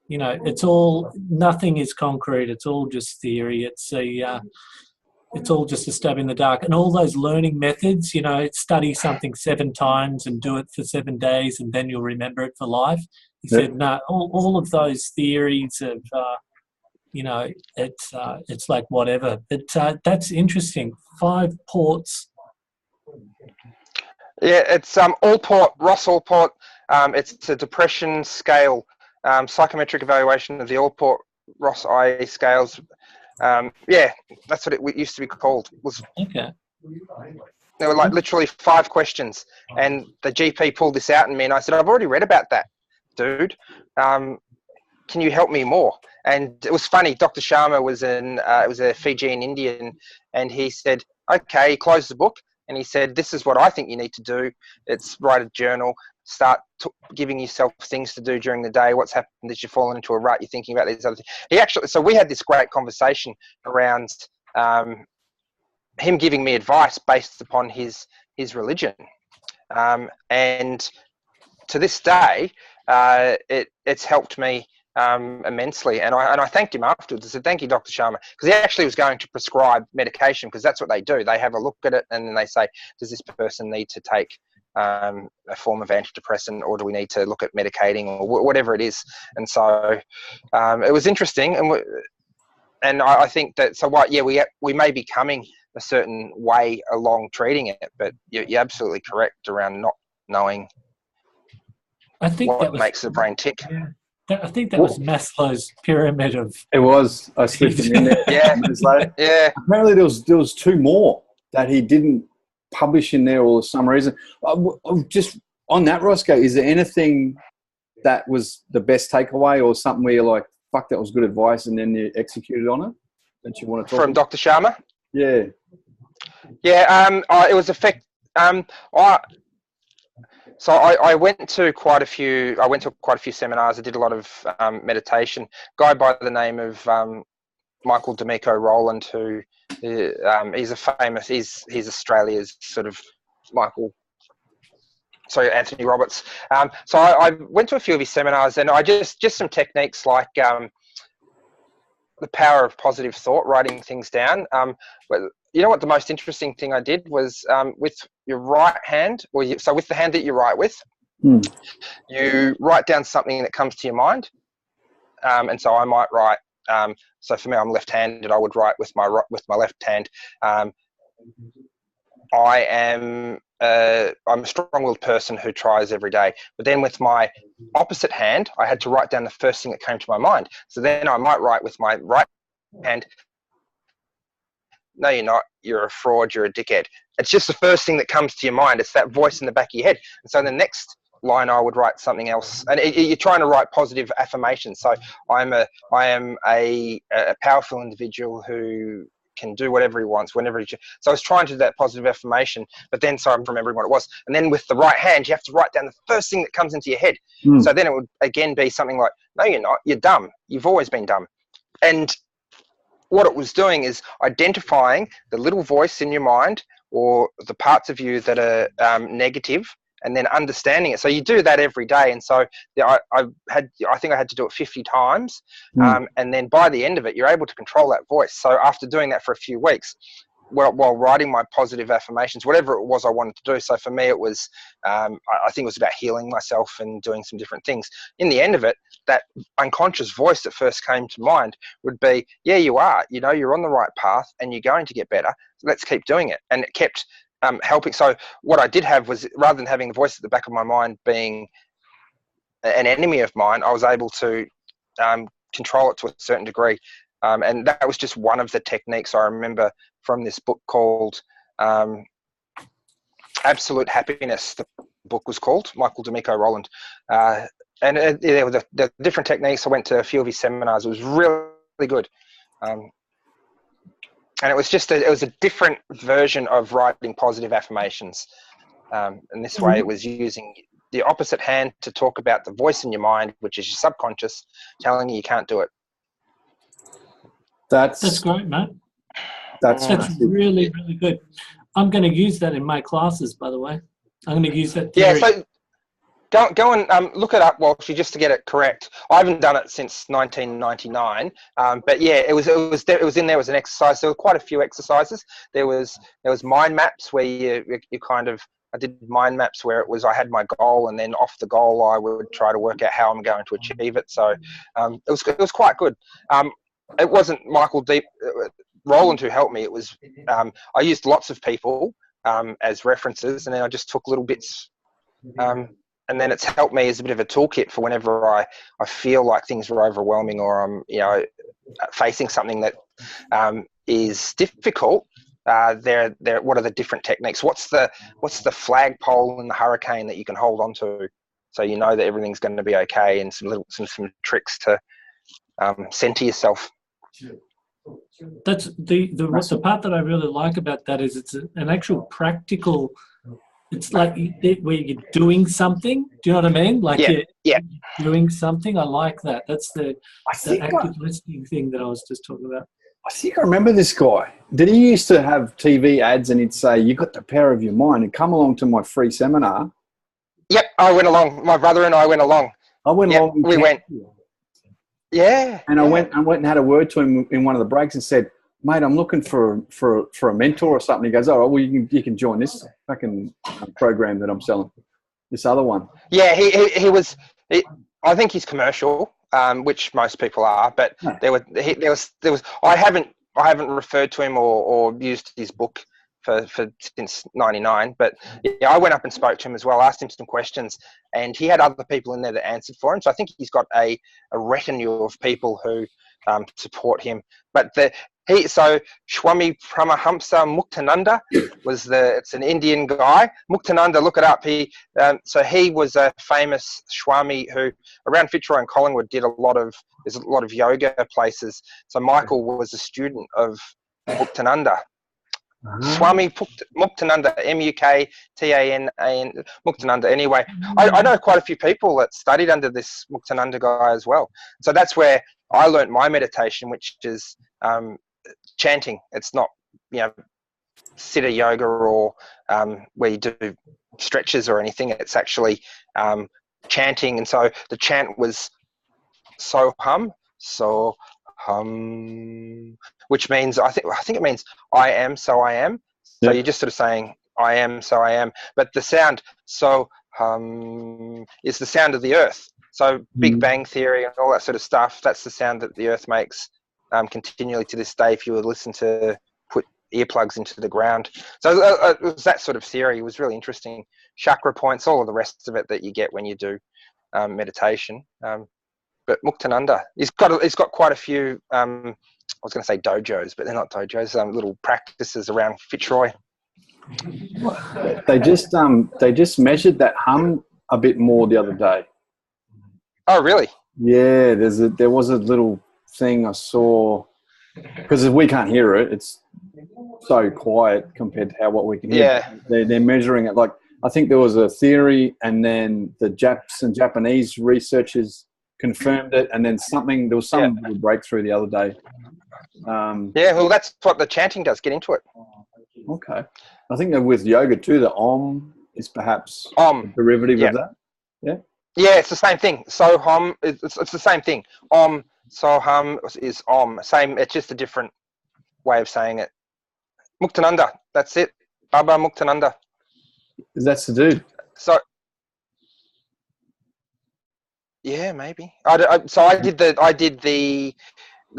nothing is concrete. It's all just theory. It's all just a stab in the dark. And all those learning methods, study something 7 times and do it for 7 days, and then you'll remember it for life. He said, no, all of those theories of, it's like whatever. But that's interesting. 5 ports. Yeah, it's Allport, Ross Allport. It's a depression scale, psychometric evaluation of the Allport Ross IA scales. Yeah, that's what it used to be called. Okay. There were like literally 5 questions, and the GP pulled this out in me, and I said, I've already read about that, dude. Can you help me more? And it was funny. Dr. Sharma was it was a Fijian Indian, and he said, okay, he closed the book, and he said, this is what I think you need to do. It's write a journal, start giving yourself things to do during the day. What's happened is you've fallen into a rut. You're thinking about these other things. So we had this great conversation around him giving me advice based upon his religion. And to this day, it's helped me immensely. And I thanked him afterwards. I said, thank you, Dr. Sharma, because he actually was going to prescribe medication, because that's what they do. They have a look at it, and then they say, does this person need to take a form of antidepressant, or do we need to look at medicating, or whatever it is? And so it was interesting. And I think that, so what, yeah, we may be coming a certain way along treating it, but you're absolutely correct around not knowing what makes the brain tick. Yeah. I think that was Maslow's pyramid of... It was. I slipped him in there. Yeah. Yeah. Apparently there was 2 more that he didn't publish in there for some reason. Just on that, Roscoe, is there anything that was the best takeaway, or something where you're like, fuck, that was good advice, and then you executed on it that you want to talk from about? Dr. Sharma? Yeah. Yeah, it was so I went to quite a few seminars. I did a lot of meditation. A guy by the name of Michael D'Amico Rowland, who he's Australia's sort of Anthony Roberts. So I went to a few of his seminars, and I just some techniques like the power of positive thought, writing things down. But you know what the most interesting thing I did was with your right hand, so with the hand that you write with, you write down something that comes to your mind. And so I might write, so for me, I'm left-handed. I would write with my left hand. I'm a strong-willed person who tries every day. But then with my opposite hand, I had to write down the first thing that came to my mind. So then I might write with my right hand, no, you're not. You're a fraud. You're a dickhead. It's just the first thing that comes to your mind. It's that voice in the back of your head. And so the next line, I would write something else. And you're trying to write positive affirmations. So I am a powerful individual who can do whatever he wants, whenever he. So I was trying to do that positive affirmation, but then so I'm remembering what it was. And then with the right hand, you have to write down the first thing that comes into your head. So then it would again be something like, no, you're not. You're dumb. You've always been dumb. And what it was doing is identifying the little voice in your mind or the parts of you that are negative, and then understanding it. So you do that every day. And so I think I had to do it 50 times. And then by the end of it, you're able to control that voice. So after doing that for a few weeks, while writing my positive affirmations, whatever it was I wanted to do. So for me, it was, I think it was about healing myself and doing some different things. In the end of it, that unconscious voice that first came to mind would be, yeah, you are, you're on the right path and you're going to get better. So let's keep doing it. And it kept helping. So what I did have was, rather than having the voice at the back of my mind being an enemy of mine, I was able to control it to a certain degree. And that was just one of the techniques I remember from this book called Absolute Happiness. The book was called, Michael D'Amico Rowland. And there were the different techniques. I went to a few of his seminars. It was really good. And it was just it was a different version of writing positive affirmations. And this way it was using the opposite hand to talk about the voice in your mind, which is your subconscious, telling you can't do it. That's great, Matt. That's really, really good. I'm going to use that in my classes, by the way. I'm going to use that theory. Yeah, so go and look it up, Walsh, just to get it correct. I haven't done it since 1999, but yeah, it was in there as an exercise. There were quite a few exercises. There was mind maps where you kind of, I did mind maps where it was, I had my goal, and then off the goal I would try to work out how I'm going to achieve it. So it was quite good. It wasn't Michael Rowland who helped me. It was I used lots of people as references, and then I just took little bits, and then it's helped me as a bit of a toolkit for whenever I feel like things are overwhelming, or I'm facing something that is difficult. What are the different techniques? What's the flagpole in the hurricane that you can hold on to, so you know that everything's going to be okay, and some tricks to center yourself. That's the part that I really like about that is it's an actual practical. It's like where you're doing something. Do you know what I mean? Like you're doing something. I like that. That's the active listening thing that I was just talking about. I think I remember this guy. Did he used to have TV ads and he'd say, "You got the power of your mind," and come along to my free seminar? Yep, I went along. My brother and I went along. Along. We went. Yeah. And I went and had a word to him in one of the breaks and said, "Mate, I'm looking for a mentor or something." He goes, "Oh, well, you can join this fucking program that I'm selling, this other one." Yeah, he was. I think he's commercial, which most people are. But there was. I haven't referred to him or used his book for since '99. But yeah, I went up and spoke to him as well, asked him some questions, and he had other people in there that answered for him. So I think he's got a retinue of people who support him. But Swami Paramahamsa Muktananda it's an Indian guy. Muktananda, look it up. He was a famous Swami who around Fitzroy and Collingwood there's a lot of yoga places. So Michael was a student of Muktananda. Swami Muktananda, M-U-K-T-A-N-A-N, Muktananda. Anyway, I know quite a few people that studied under this Muktananda guy as well. So that's where I learnt my meditation, which is chanting. It's not, siddha yoga or where you do stretches or anything. It's actually chanting. And so the chant was Soham, which means I think it means I am, so I am. So you're just sort of saying I am, so I am. But the sound is the sound of the earth. So Big Bang Theory and all that sort of stuff. That's the sound that the earth makes continually to this day. If you would listen to put earplugs into the ground. So it was that sort of theory. It was really interesting. Chakra points, all of the rest of it that you get when you do meditation. But Muktananda, he's got quite a few. I was going to say dojos, but they're not dojos. Little practices around Fitzroy. They just measured that hum a bit more the other day. Oh, really? Yeah, there was a little thing I saw, because we can't hear it. It's so quiet compared to what we can hear. Yeah. They're measuring it. Like, I think there was a theory, and then the Japs and Japanese researchers confirmed it, and then there was some little breakthrough the other day. Well, that's what the chanting does. Get into it. Okay. I think that with yoga too, the Om is perhaps a derivative of that. Yeah. Yeah, it's the same thing. Soham, it's the same thing. Om, Soham is Om. Same. It's just a different way of saying it. Muktananda. That's it. Baba Muktananda. That's the dude. So, yeah, maybe. So I did the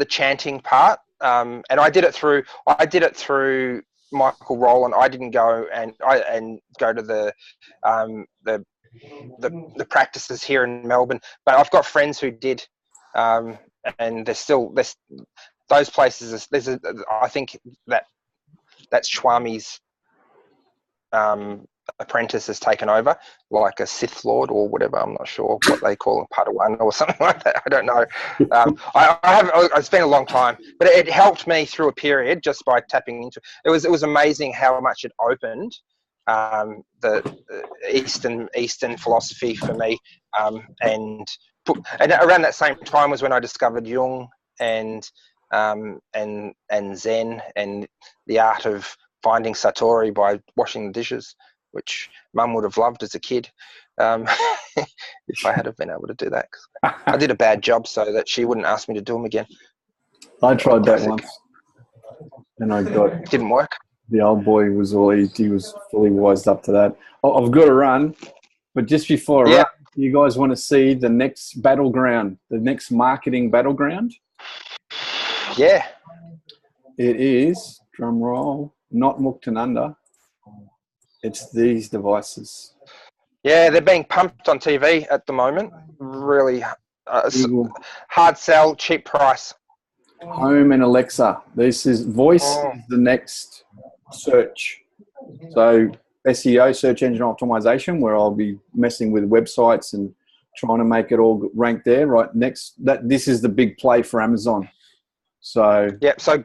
chanting part, and I did it through Michael Rowland. I didn't go and go to the practices here in Melbourne, but I've got friends who did, and there's those places. I think that's Swami's apprentice has taken over, like a Sith Lord or whatever. I'm not sure what they call him, Padawan or something like that. I don't know. It's been a long time, but it helped me through a period just by tapping into it. It was amazing how much it opened the Eastern philosophy for me, and around that same time was when I discovered Jung and Zen and the art of finding Satori by washing the dishes, which Mum would have loved as a kid, if I had have been able to do that. I did a bad job so that she wouldn't ask me to do them again. I tried that once, and didn't work. The old boy he was fully wised up to that. I've got to run, but just before I run, you guys want to see the next battleground, the next marketing battleground? Yeah. It is, drum roll, not Muktananda. It's these devices. Yeah, they're being pumped on TV at the moment. Really hard sell, cheap price. Home and Alexa. This is voice is the next search. So SEO, search engine optimization, where I'll be messing with websites and trying to make it all rank there. Right next, this is the big play for Amazon. So so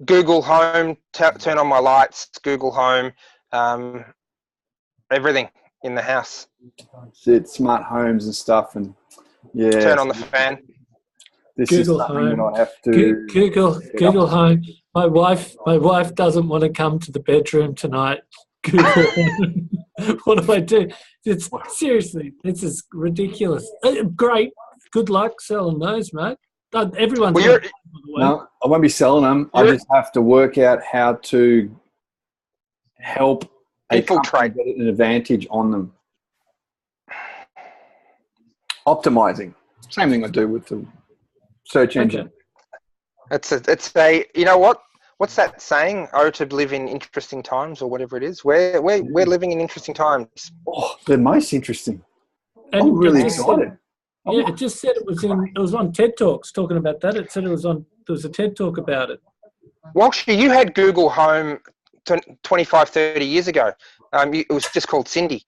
Google Home, turn on my lights. Google Home, everything in the house. It's smart homes and stuff, and turn on the fan. This Google is something Home. that I have to Google Home. My wife doesn't want to come to the bedroom tonight. Google Home. What do I do? It's seriously, this is ridiculous. Great. Good luck selling those, mate. Everyone's no, I won't be selling them. I just have to work out how to help infiltrate, get an advantage on them. Optimizing. Same thing I do with the search engine. It's a you know what's that saying? Oh, to live in interesting times, or whatever it is. We're living in interesting times. Oh, they're most interesting. And I'm really excited. It just said it was on TED Talks talking about that. It said there was a TED Talk about it. Walsh, you had Google Home 25, 30 years ago. It was just called Cindy.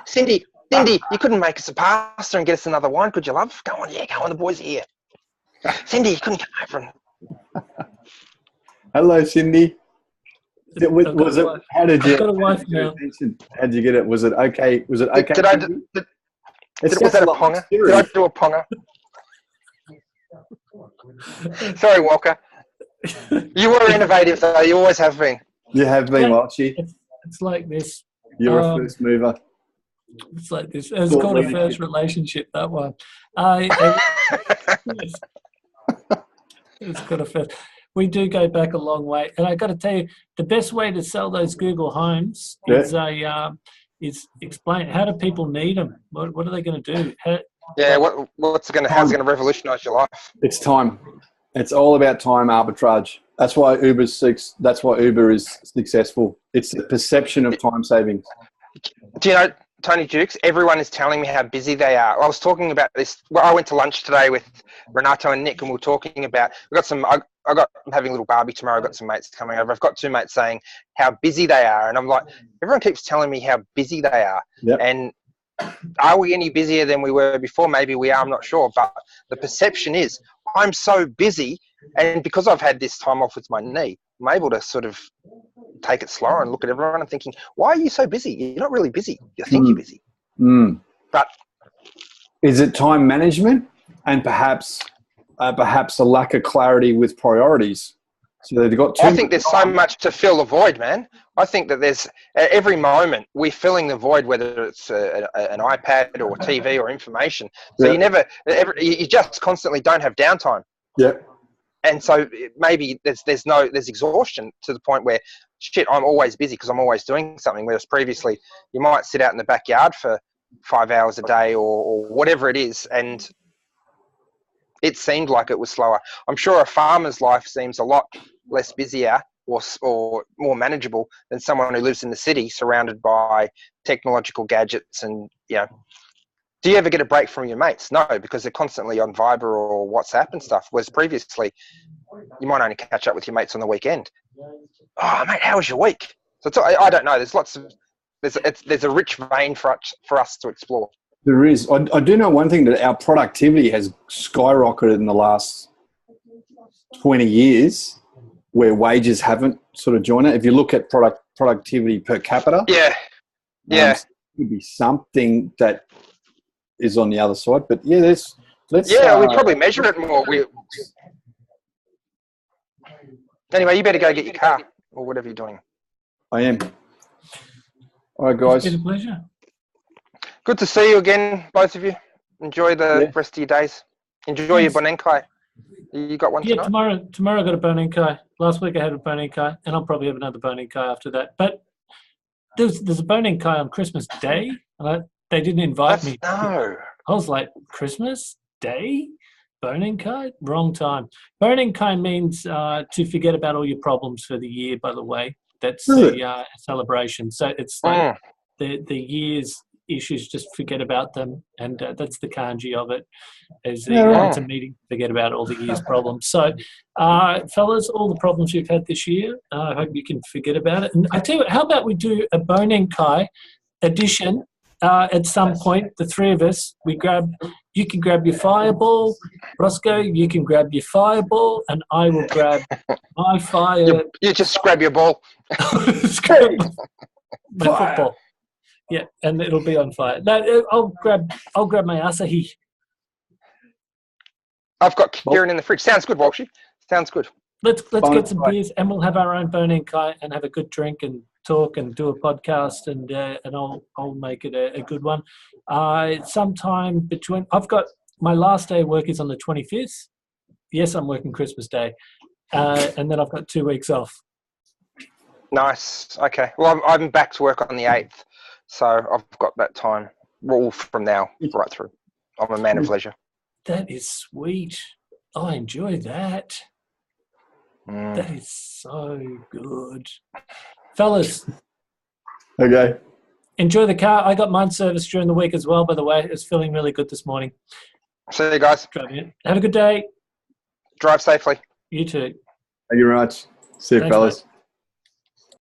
Cindy, you couldn't make us a pasta and get us another wine, could you, love? Go on, the boys are here. Cindy, you couldn't come over. Hello, Cindy. Was it? How did you? I've got a wife now. How did you get it? Was it okay? Was it okay? Was that a ponga? Did I do a ponga? Sorry, Walker. You were innovative, though. You always have been. You have been, Walshy. It's like this. You're a first mover. It's like this. It's called a first relationship, that one. It's got a first. We do go back a long way. And I got to tell you, the best way to sell those Google Homes is explain, how do people need them? What are they going to do? How's it going to revolutionise your life? It's time. It's all about time arbitrage. That's why Uber is successful. It's the perception of time savings. Do you know, Tony Dukes, everyone is telling me how busy they are. I was talking about this. Well, I went to lunch today with Renato and Nick, and we were talking about. I'm having a little barbie tomorrow. I've got some mates coming over. I've got two mates saying how busy they are, and I'm like, everyone keeps telling me how busy they are. Yep. And are we any busier than we were before? Maybe we are. I'm not sure. But the perception is I'm so busy, and because I've had this time off with my knee, I'm able to sort of take it slower and look at everyone and thinking, why are you so busy? You're not really busy. You think you're busy. But is it time management and perhaps a lack of clarity with priorities? So they've got I think there's so much to fill the void, man. I think that there's every moment we're filling the void, whether it's an iPad or TV or information. So you just constantly don't have downtime. Yep. and so maybe there's exhaustion to the point where, shit, I'm always busy because I'm always doing something. Whereas previously, you might sit out in the backyard for 5 hours a day or whatever it is, and it seemed like it was slower. I'm sure a farmer's life seems a lot less busier or more manageable than someone who lives in the city surrounded by technological gadgets. And, do you ever get a break from your mates? No, because they're constantly on Viber or WhatsApp and stuff. Whereas previously, you might only catch up with your mates on the weekend. Oh, mate, how was your week? So I don't know. There's a rich vein for us to explore. There is. I do know one thing, that our productivity has skyrocketed in the last 20 years, where wages haven't sort of joined it. If you look at productivity per capita, yeah, it could be something that is on the other side. But yeah, let's we probably measure it more. Anyway, you better go get your car or whatever you're doing. I am. All right, guys. It's been a pleasure. Good to see you again, both of you. Enjoy the rest of your days. Enjoy your Bonenkai. You got one tonight? Tomorrow I got a Bonenkai. Last week I had a Bonenkai, and I'll probably have another Bonenkai after that. But there's a Bonenkai on Christmas Day, and they didn't invite me. No. I was like, Christmas Day? Bonenkai? Wrong time. Bonenkai means to forget about all your problems for the year, by the way. That's the celebration. So it's like the year's issues, just forget about them. And that's the kanji of it. It's a meeting to forget about all the year's problems. So, fellas, all the problems you've had this year, I hope you can forget about it. And I tell you what, how about we do a Bonenkai edition at some point, the three of us, you can grab your fireball, Roscoe, you can grab your fireball, and I will grab my fire. You just grab your ball. My football. Yeah, and it'll be on fire. No, I'll grab my Asahi. I've got Kieran in the fridge. Sounds good, Walshy. Sounds good. Let's get some beers, and we'll have our own Bonenkai and have a good drink and talk and do a podcast, and I'll make it a good one. Sometime between, I've got my last day of work is on the 25th. Yes, I'm working Christmas Day, and then I've got 2 weeks off. Nice. Okay. Well, I'm back to work on the 8th, so I've got that time all from now right through. I'm a man of leisure. That is sweet. I enjoy that. That is so good. Fellas. Okay. Enjoy the car. I got mine serviced during the week as well, by the way. It's feeling really good this morning. See you guys. Have a good day. Drive safely. You too. Thank you very much. See you, fellas. Mate.